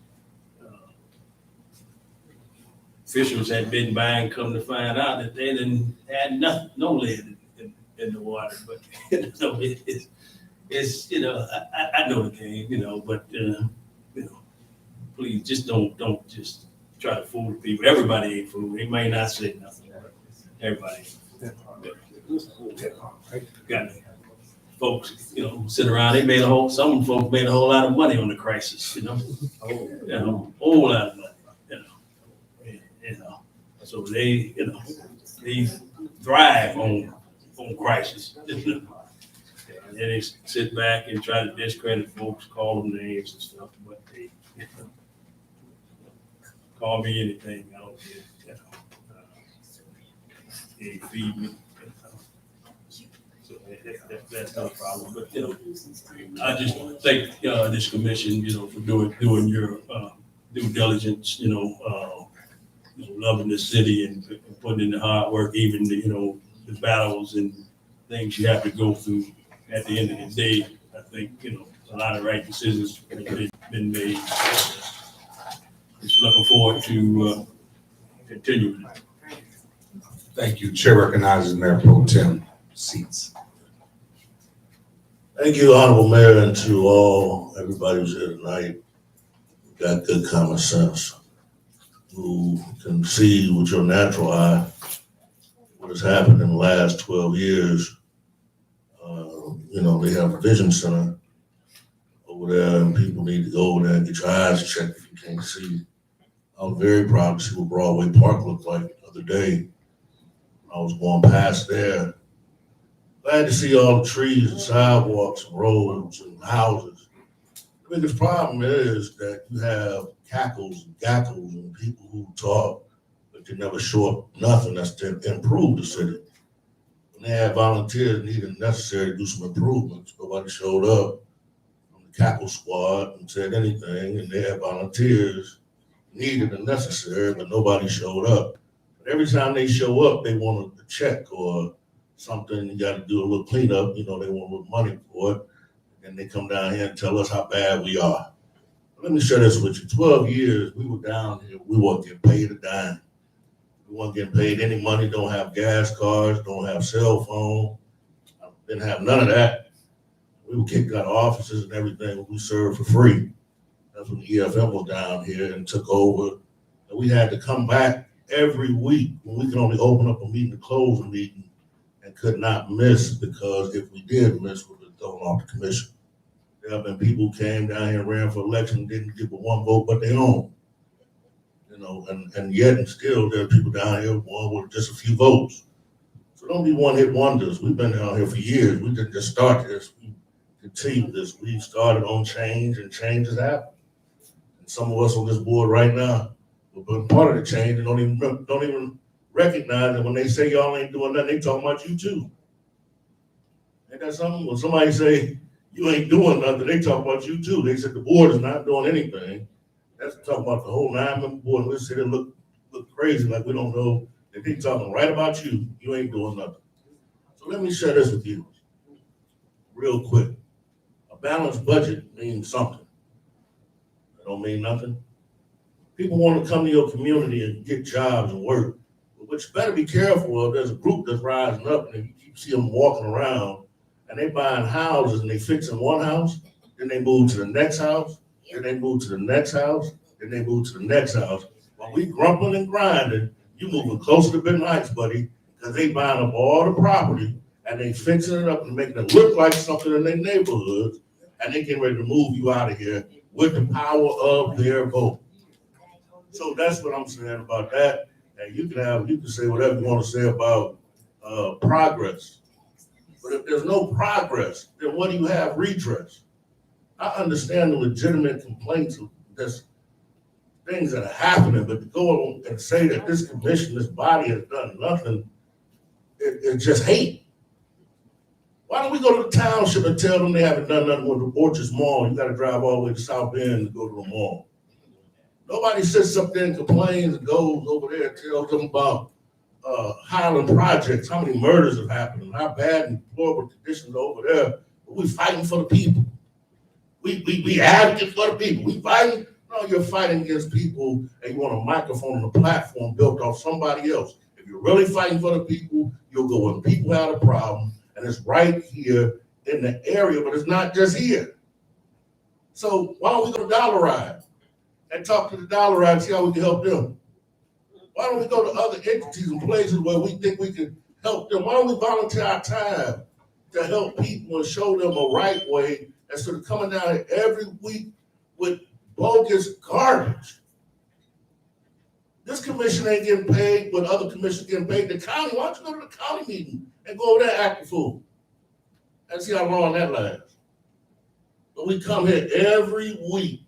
officials had been by and come to find out that they didn't had nothing, no lead in the water. But it's I know the game, but please just don't just try to fool the people. Everybody ain't fool. They may not say nothing, but everybody. Got folks, sit around. Some folks made a whole lot of money on the crisis, a whole lot of money, So they thrive on crisis. And they sit back and try to discredit folks, call them names and stuff, but they call me anything. I don't care. They feed me. So that's not a problem. But I just thank this commission, for doing your due diligence. Loving the city and putting in the hard work, even the battles and things you have to go through. At the end of the day, I think a lot of right decisions have been made. Just looking forward to continuing. Thank you. Chair recognizes Mayor Pro Tem Seats. Thank you, Honorable Mayor, and to everybody who's here tonight. Got good common sense, who can see with your natural eye what has happened in the last 12 years. They have a vision center over there, and people need to go over there and get your eyes checked if you can't see. I'm very proud to see what Broadway Park looked like the other day. I was going past there. Glad to see all the trees and sidewalks and roads and houses. The biggest problem is that you have cackles and gackles and people who talk, but can never show up nothing that's to improve the city. When they had volunteers needed necessary to do some improvements, nobody showed up from the cackle squad and said anything, and they had volunteers needed and necessary, but nobody showed up. But every time they show up, they want a check or something. You got to do a little cleanup. They want a little money for it. And they come down here and tell us how bad we are. Let me share this with you. 12 years, we were down here. We weren't getting paid a dime. We weren't getting paid any money, don't have gas cards, don't have cell phone. Didn't have none of that. We were kicked out of offices and everything. We served for free. That's when the EFM was down here and took over. And we had to come back every week when we can only open up a meeting and close a meeting and could not miss, because if we did miss, we would have thrown off the commission. There have been people who came down here and ran for election, didn't give but one vote but their own. You know, and yet and still there are people down here won with just a few votes. So don't be one-hit wonders. We've been down here for years. We didn't just start this. We continue this. We started on change, and change has happened. And some of us on this board right now have been part of the change and don't even recognize that when they say y'all ain't doing nothing, they talking about you too. Ain't that something? When somebody say you ain't doing nothing, they talk about you too. They said the board is not doing anything. That's talking about the whole 9-member board. We sit there look crazy like we don't know that they talking right about you. You ain't doing nothing. So let me share this with you real quick. A balanced budget means something. It don't mean nothing. People want to come to your community and get jobs and work. But what you better be careful of, there's a group that's rising up, and you keep seeing them walking around and they buying houses and they fixing one house, then they move to the next house, then they move to the next house, then they move to the next house. While we grumbling and grinding, you moving closer to Benton Heights, buddy, because they buying up all the property and they fixing it up and making it look like something in their neighborhoods, and they getting ready to move you out of here with the power of their vote. So that's what I'm saying about that. And you can say whatever you want to say about progress. But if there's no progress, then what do you have? Redress. I understand the legitimate complaints of this things that are happening, but to go on and say that this commission, this body has done nothing, it's just hate. Why don't we go to the township and tell them they haven't done nothing with the Orchards Mall? You gotta drive all the way to South Bend to go to the mall. Nobody sits up there and complains and goes over there and tells them about Highland Projects, how many murders have happened, and how bad and deplorable conditions are over there. But we fighting for the people. We advocate for the people. We fighting. No, you're fighting against people, and you want a microphone and a platform built off somebody else. If you're really fighting for the people, you'll go when people have a problem, and it's right here in the area, but it's not just here. So why don't we go to Dollar Ride and talk to the Dollar Ride and see how we can help them? Why don't we go to other entities and places where we think we can help them? Why don't we volunteer our time to help people and show them a right way instead of coming down here every week with bogus garbage? This commission ain't getting paid, but other commissions getting paid. The county, why don't you go to the county meeting and go over there and act a fool and see how long that lasts? But we come here every week,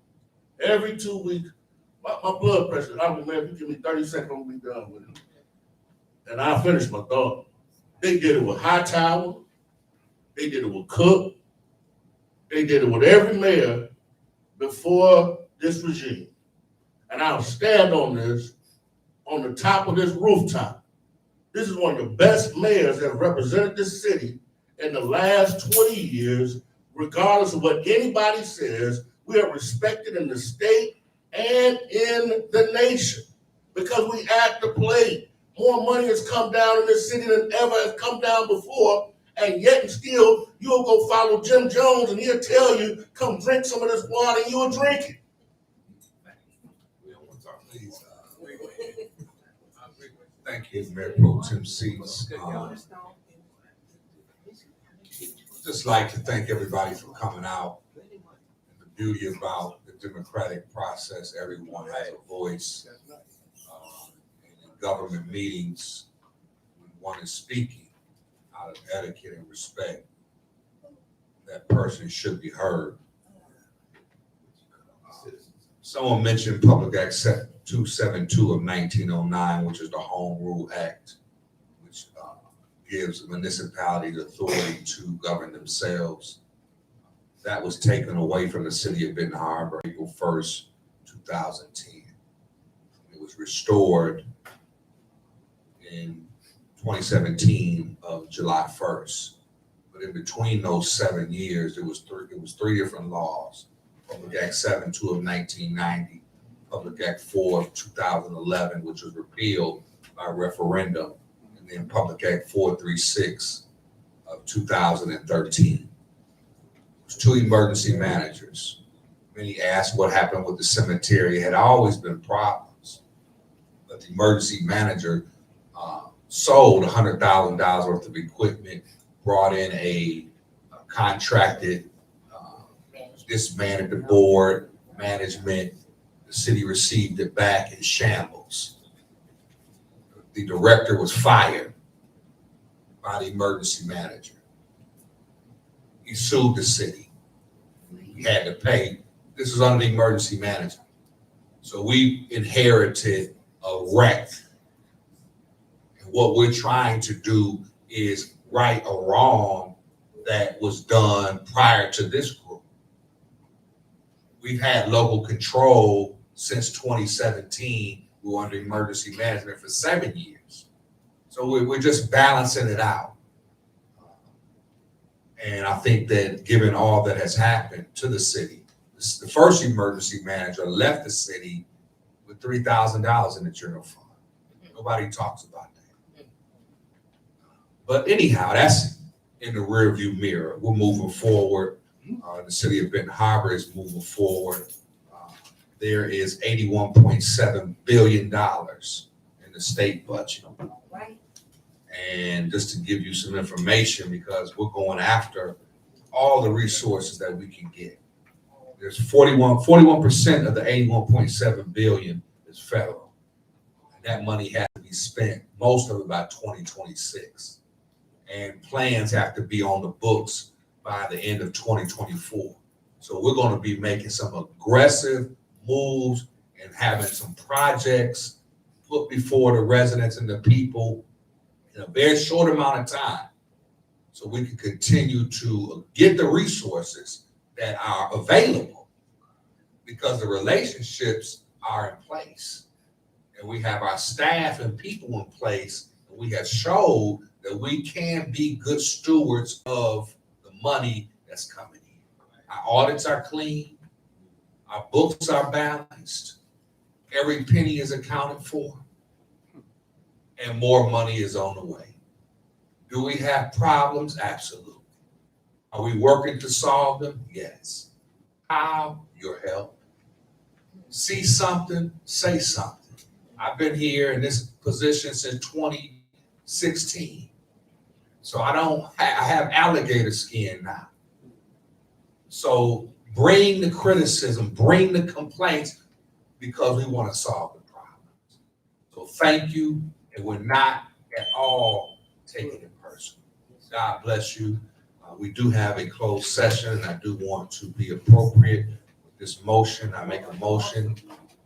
every 2 weeks. My blood pressure, I mean, man, if you give me 30 seconds, I'm gonna be done with it. And I'll finish my thought. They did it with Hightower. They did it with Cook. They did it with every mayor before this regime. And I'll stand on this, on the top of this rooftop. This is one of the best mayors that have represented this city in the last 20 years, regardless of what anybody says. We are respected in the state and in the nation because we act the play. More money has come down in this city than ever has come down before, and yet and still you'll go follow Jim Jones and he'll tell you, come drink some of this water, and you'll drink it. Thank you, Mayor Pro Tem Seats. Just like to thank everybody for coming out. The beauty about the democratic process, everyone has a voice. In government meetings, when one is speaking out of etiquette and respect, that person should be heard. Someone mentioned Public Act 272 of 1909, which is the Home Rule Act, which gives municipalities authority to govern themselves. That was taken away from the city of Benton Harbor April 1st, 2010. It was restored in 2017 of July 1st. But in between those 7 years, it was three different laws. Public Act 72 of 1990, Public Act 4 of 2011, which was repealed by referendum, and then Public Act 436 of 2013. There's two emergency managers. Many asked what happened with the cemetery. It had always been problems, but the emergency manager sold $100,000 worth of equipment, brought in a contracted, dismantled the board, management. The city received it back in shambles. The director was fired by the emergency manager. He sued the city. He had to pay. This is under the emergency management. So we inherited a wreck. And what we're trying to do is right a wrong that was done prior to this group. We've had local control since 2017. We were under emergency management for 7 years. So we're just balancing it out. And I think that given all that has happened to the city, the first emergency manager left the city with $3,000 in the general fund. Nobody talks about that. But anyhow, that's in the rearview mirror. We're moving forward. The city of Benton Harbor is moving forward. There is $81.7 billion in the state budget. And just to give you some information, because we're going after all the resources that we can get. There's 41% of the 81.7 billion is federal. And that money has to be spent, most of it by 2026. And plans have to be on the books by the end of 2024. So we're going to be making some aggressive moves and having some projects put before the residents and the people in a very short amount of time, so we can continue to get the resources that are available, because the relationships are in place and we have our staff and people in place, and we have showed that we can be good stewards of the money that's coming in. Our audits are clean, our books are balanced, every penny is accounted for, and more money is on the way. Do we have problems? Absolutely. Are we working to solve them? Yes. How? Your help. See something, say something. I've been here in this position since 2016. So I have alligator skin now. So bring the criticism, bring the complaints, because we want to solve the problems. So thank you. And we're not at all taking it personal. God bless you. We do have a closed session, and I do want to be appropriate with this motion. I make a motion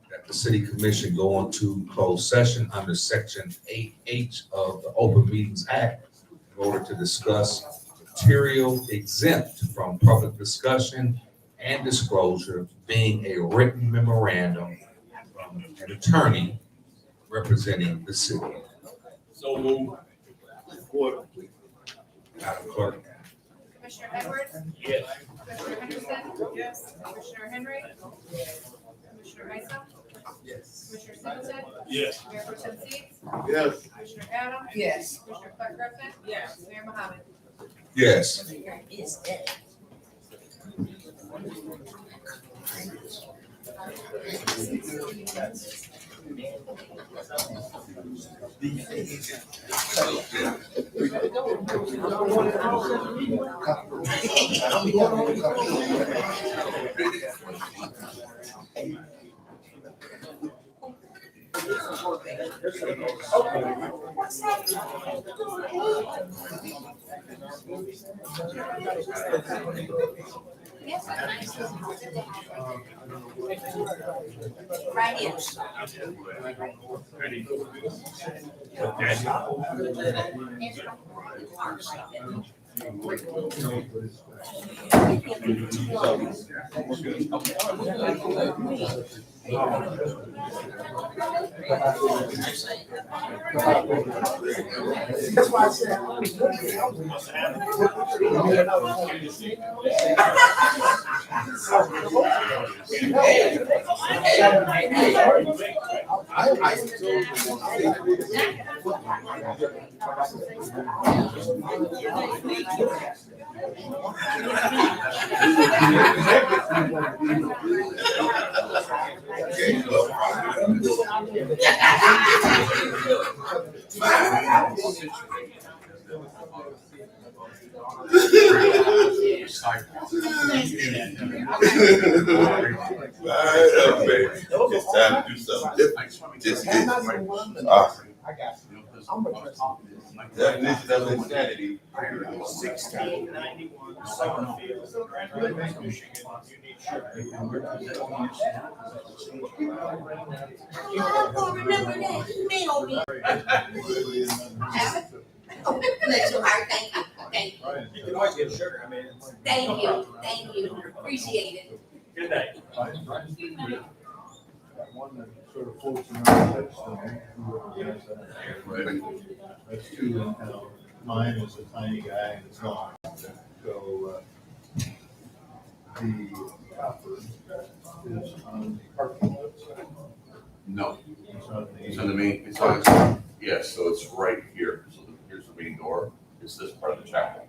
that the city commission go into closed session under section 8H of the Open Meetings Act in order to discuss material exempt from public discussion and disclosure, being a written memorandum from an attorney representing the city. So move. Support. Madam Clerk. Commissioner Edwards? Yes. Commissioner Henderson? Yes. Commissioner Henry? Commissioner Isa? Yes. Commissioner Singleton? Yes. Mayor Pro Tem Seats? Yes. Commissioner Adams? Yes. Commissioner Clark Griffin? Yes. Mayor Mohammed? Yes. Is that? Right here. That's why I said. It's time to do something different. Just get awesome. Definition of insanity. 1691 Summerfield, Grand Rapids, Michigan. I'm gonna remember that. Email me. Bless your heart. Thank you. Thank you. You can always get sugar, I mean. Thank you. Thank you. Appreciate it. Good night. One that sort of floats around the text to me. That's two in town. Mine is a tiny guy and it's not. So, the copper is on the parking lot side. No, It's on it's the. on the main, it's on, yes, so it's right here. So here's the main door. It's this part of the chapel.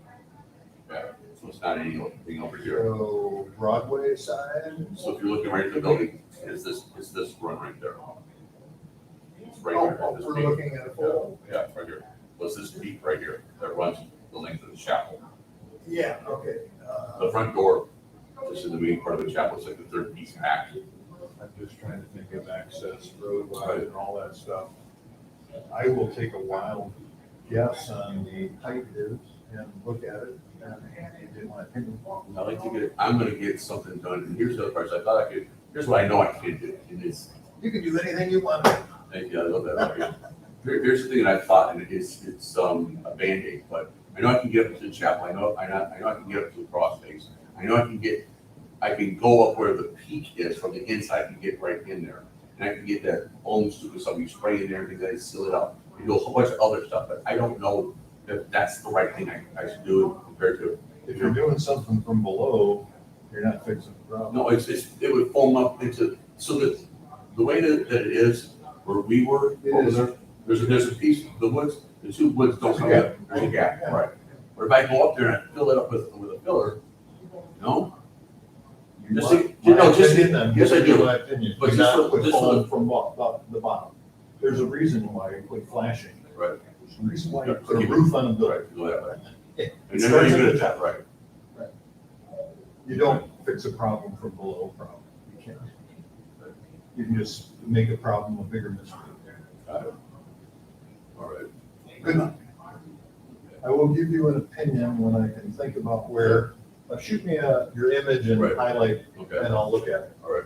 Yeah, so it's not anything over here. So Broadway side. So if you're looking right at the building, it's this run right there. It's right here. Oh, this we're peak. looking at a full. Yeah, it's right here. What's this peak right here that runs the length of the chapel? Yeah, okay. The front door, this is the main part of the chapel. It's like the third piece back. I'm just trying to think of access, road wide and all that stuff. I will take a wild guess on the height is and look at it and give my opinion. I like to get, I'm gonna get something done. And here's the other part. I thought I could, here's what I know I can do. And it's, You can do anything you want. thank you, I love that. Here's the thing that I thought, and it's a Band-Aid, but I know I can get up to the chapel. I know I can get up to the cross face. I know I can go up where the peak is from the inside and get right in there. And I can get that foam stupid stuff, you spray in there, and things, seal it up. You do a whole bunch of other stuff, but I don't know if that's the right thing I should do compared to. If you're doing something from below, you're not fixing the problem. No, it would foam up into, so that the way that it is, where we were over there, there's a piece, the two woods don't come up, there's a gap, right? But if I go up there and I fill it up with a filler, no? Just to- no, just- yes, I do. My opinion, But but just not for- put just for foam the- from the bottom. There's a reason why you put flashing. Right. There's a reason why you put a roof on a building. Go that way. It And I know you're starts at good the at that, top. right? You don't fix a problem from below a problem. You can't. You can just make a problem a bigger mystery. Got it. All right. Good enough. I will give you an opinion when I can think about where, shoot me your image and Right. highlight, Okay. and I'll look at it. All right.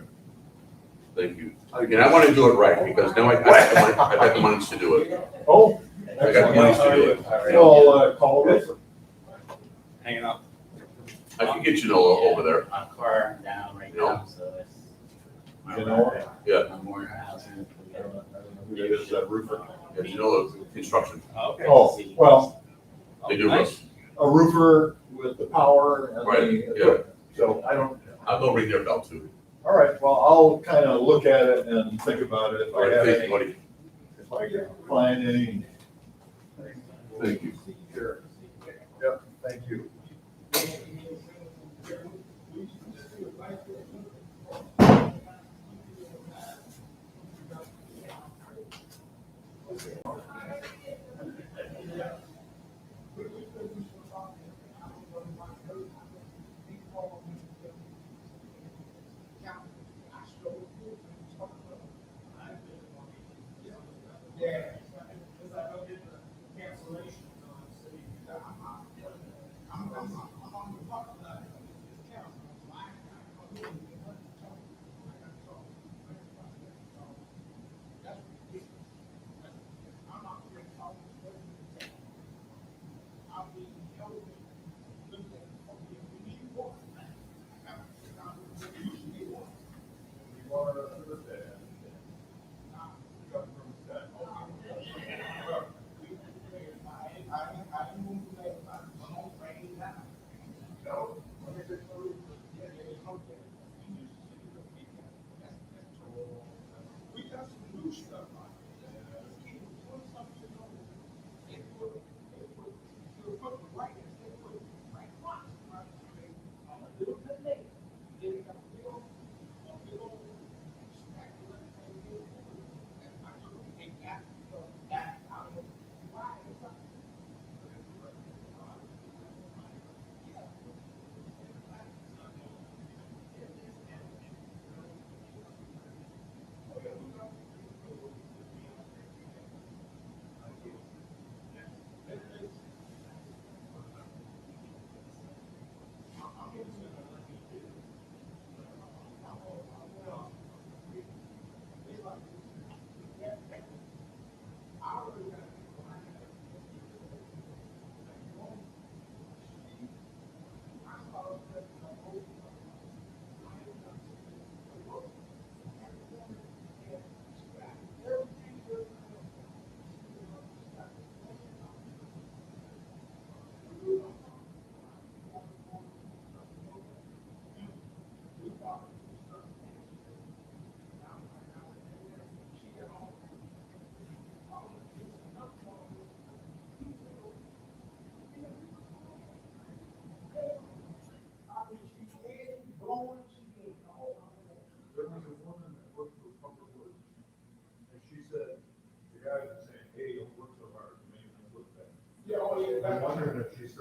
Thank you. Again, I want to do it right because now I've got the money to do it. Oh. I got the money to do it. I'll call it. Hanging up. I can get you Nola over there. My car down right No. now, so it's. You know? Yeah. I'm more house. I don't know who that is, that roofer. Yeah, you know the construction. Okay. Oh, well, They do Nice. roofs. a roofer with the power and Right, the yeah. equipment. So I don't, I'll go ring their bell too. all right, well, I'll kind of look at it and think about it if All I right, have thank you, any, buddy. if I can find any. Thank you. Sure. Yep, thank you. Yeah, because I don't get the cancellation.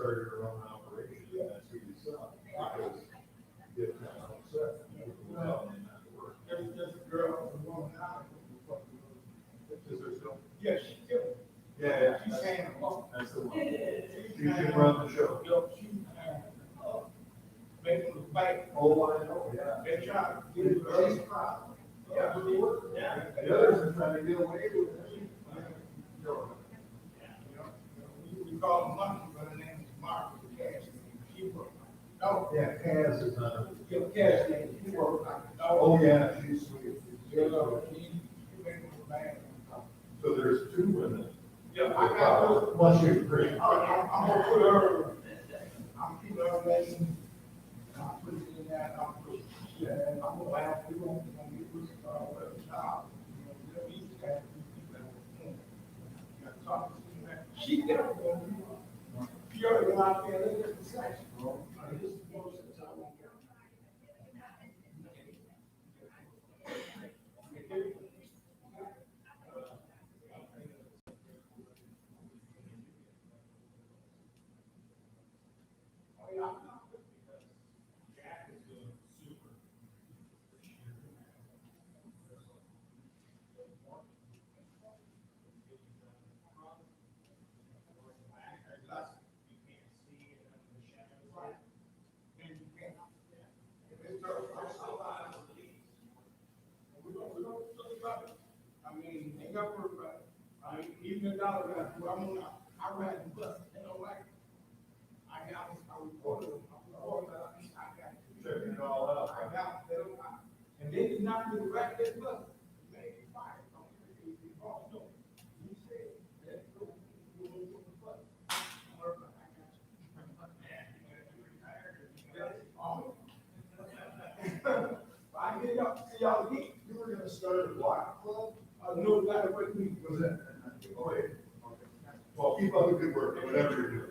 started her own operation, that's who you saw. Because you get kind of upset. Well, there's a girl, a woman now. Yeah, she killed it. Yeah, she's saying, that's the one. She can run the show. Make them fight. Oh, I know, yeah. They try to get it early. Yeah. The others are trying to get away with it. We call him Monkey, but her name is Mark with the cash. She worked. No. Yeah, Kaz is on it. Yeah, cash name, she worked like a dog. Oh, yeah, she's sweet. Yeah, no, she made him bad. So there's two women. Yeah, I got her. Plus you three. I'm gonna put her, I'm keeping her name. I'm putting it in that, I'm putting, yeah, I'm gonna have, we gonna get this, job. You know, these guys, you gotta talk to them. She got it. She already went out there, look at the section. This is most of the time, I won't get it. I mean, ain't got work about it. I mean, even a dollar, I ran the bus, they don't like it. I reported them, I got. Checking it all out. I got, they don't, and they did not do the right, that bus, they fired. The boss told me. He said, let's go, we'll go to the bus. I hear y'all, see y'all again. You were gonna start a block club? No, that was me. Was that? Oh, wait. Well, keep up the good work, whatever you're doing.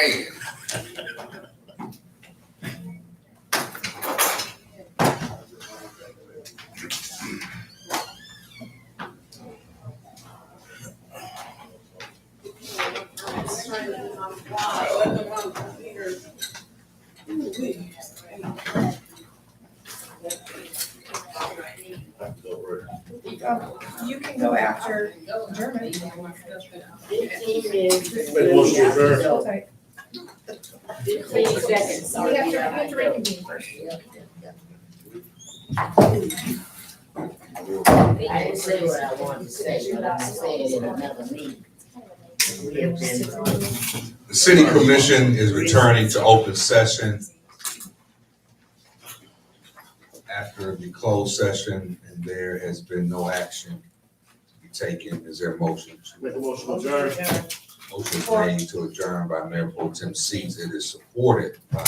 Man. You can go after Germany. 15 minutes. Make a motion to adjourn. Hold tight. 15 seconds. We have to reconvene first. I didn't say what I wanted to say, but I'm saying it in another meeting. We have been, The city commission is returning to open session after the closed session, and there has been no action to be taken. Is there a motion? Make a motion to adjourn. Motion is made to adjourn by Mayor Pro Tem Seats. It is supported by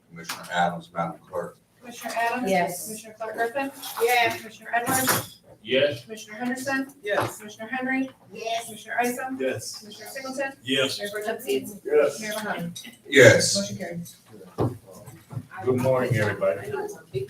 Commissioner Adams, Madam Clerk. Commissioner Adams? Yes. Commissioner Clark Griffin? Yes. Commissioner Edwards? Yes. Commissioner Henderson? Yes. Commissioner Henry? yes. Commissioner Isom? Yes. Commissioner Singleton? Yes. Mayor Pro Tem Seats? Yes. Mayor Mahoney? Yes. Motion carried. Good morning, everybody. Big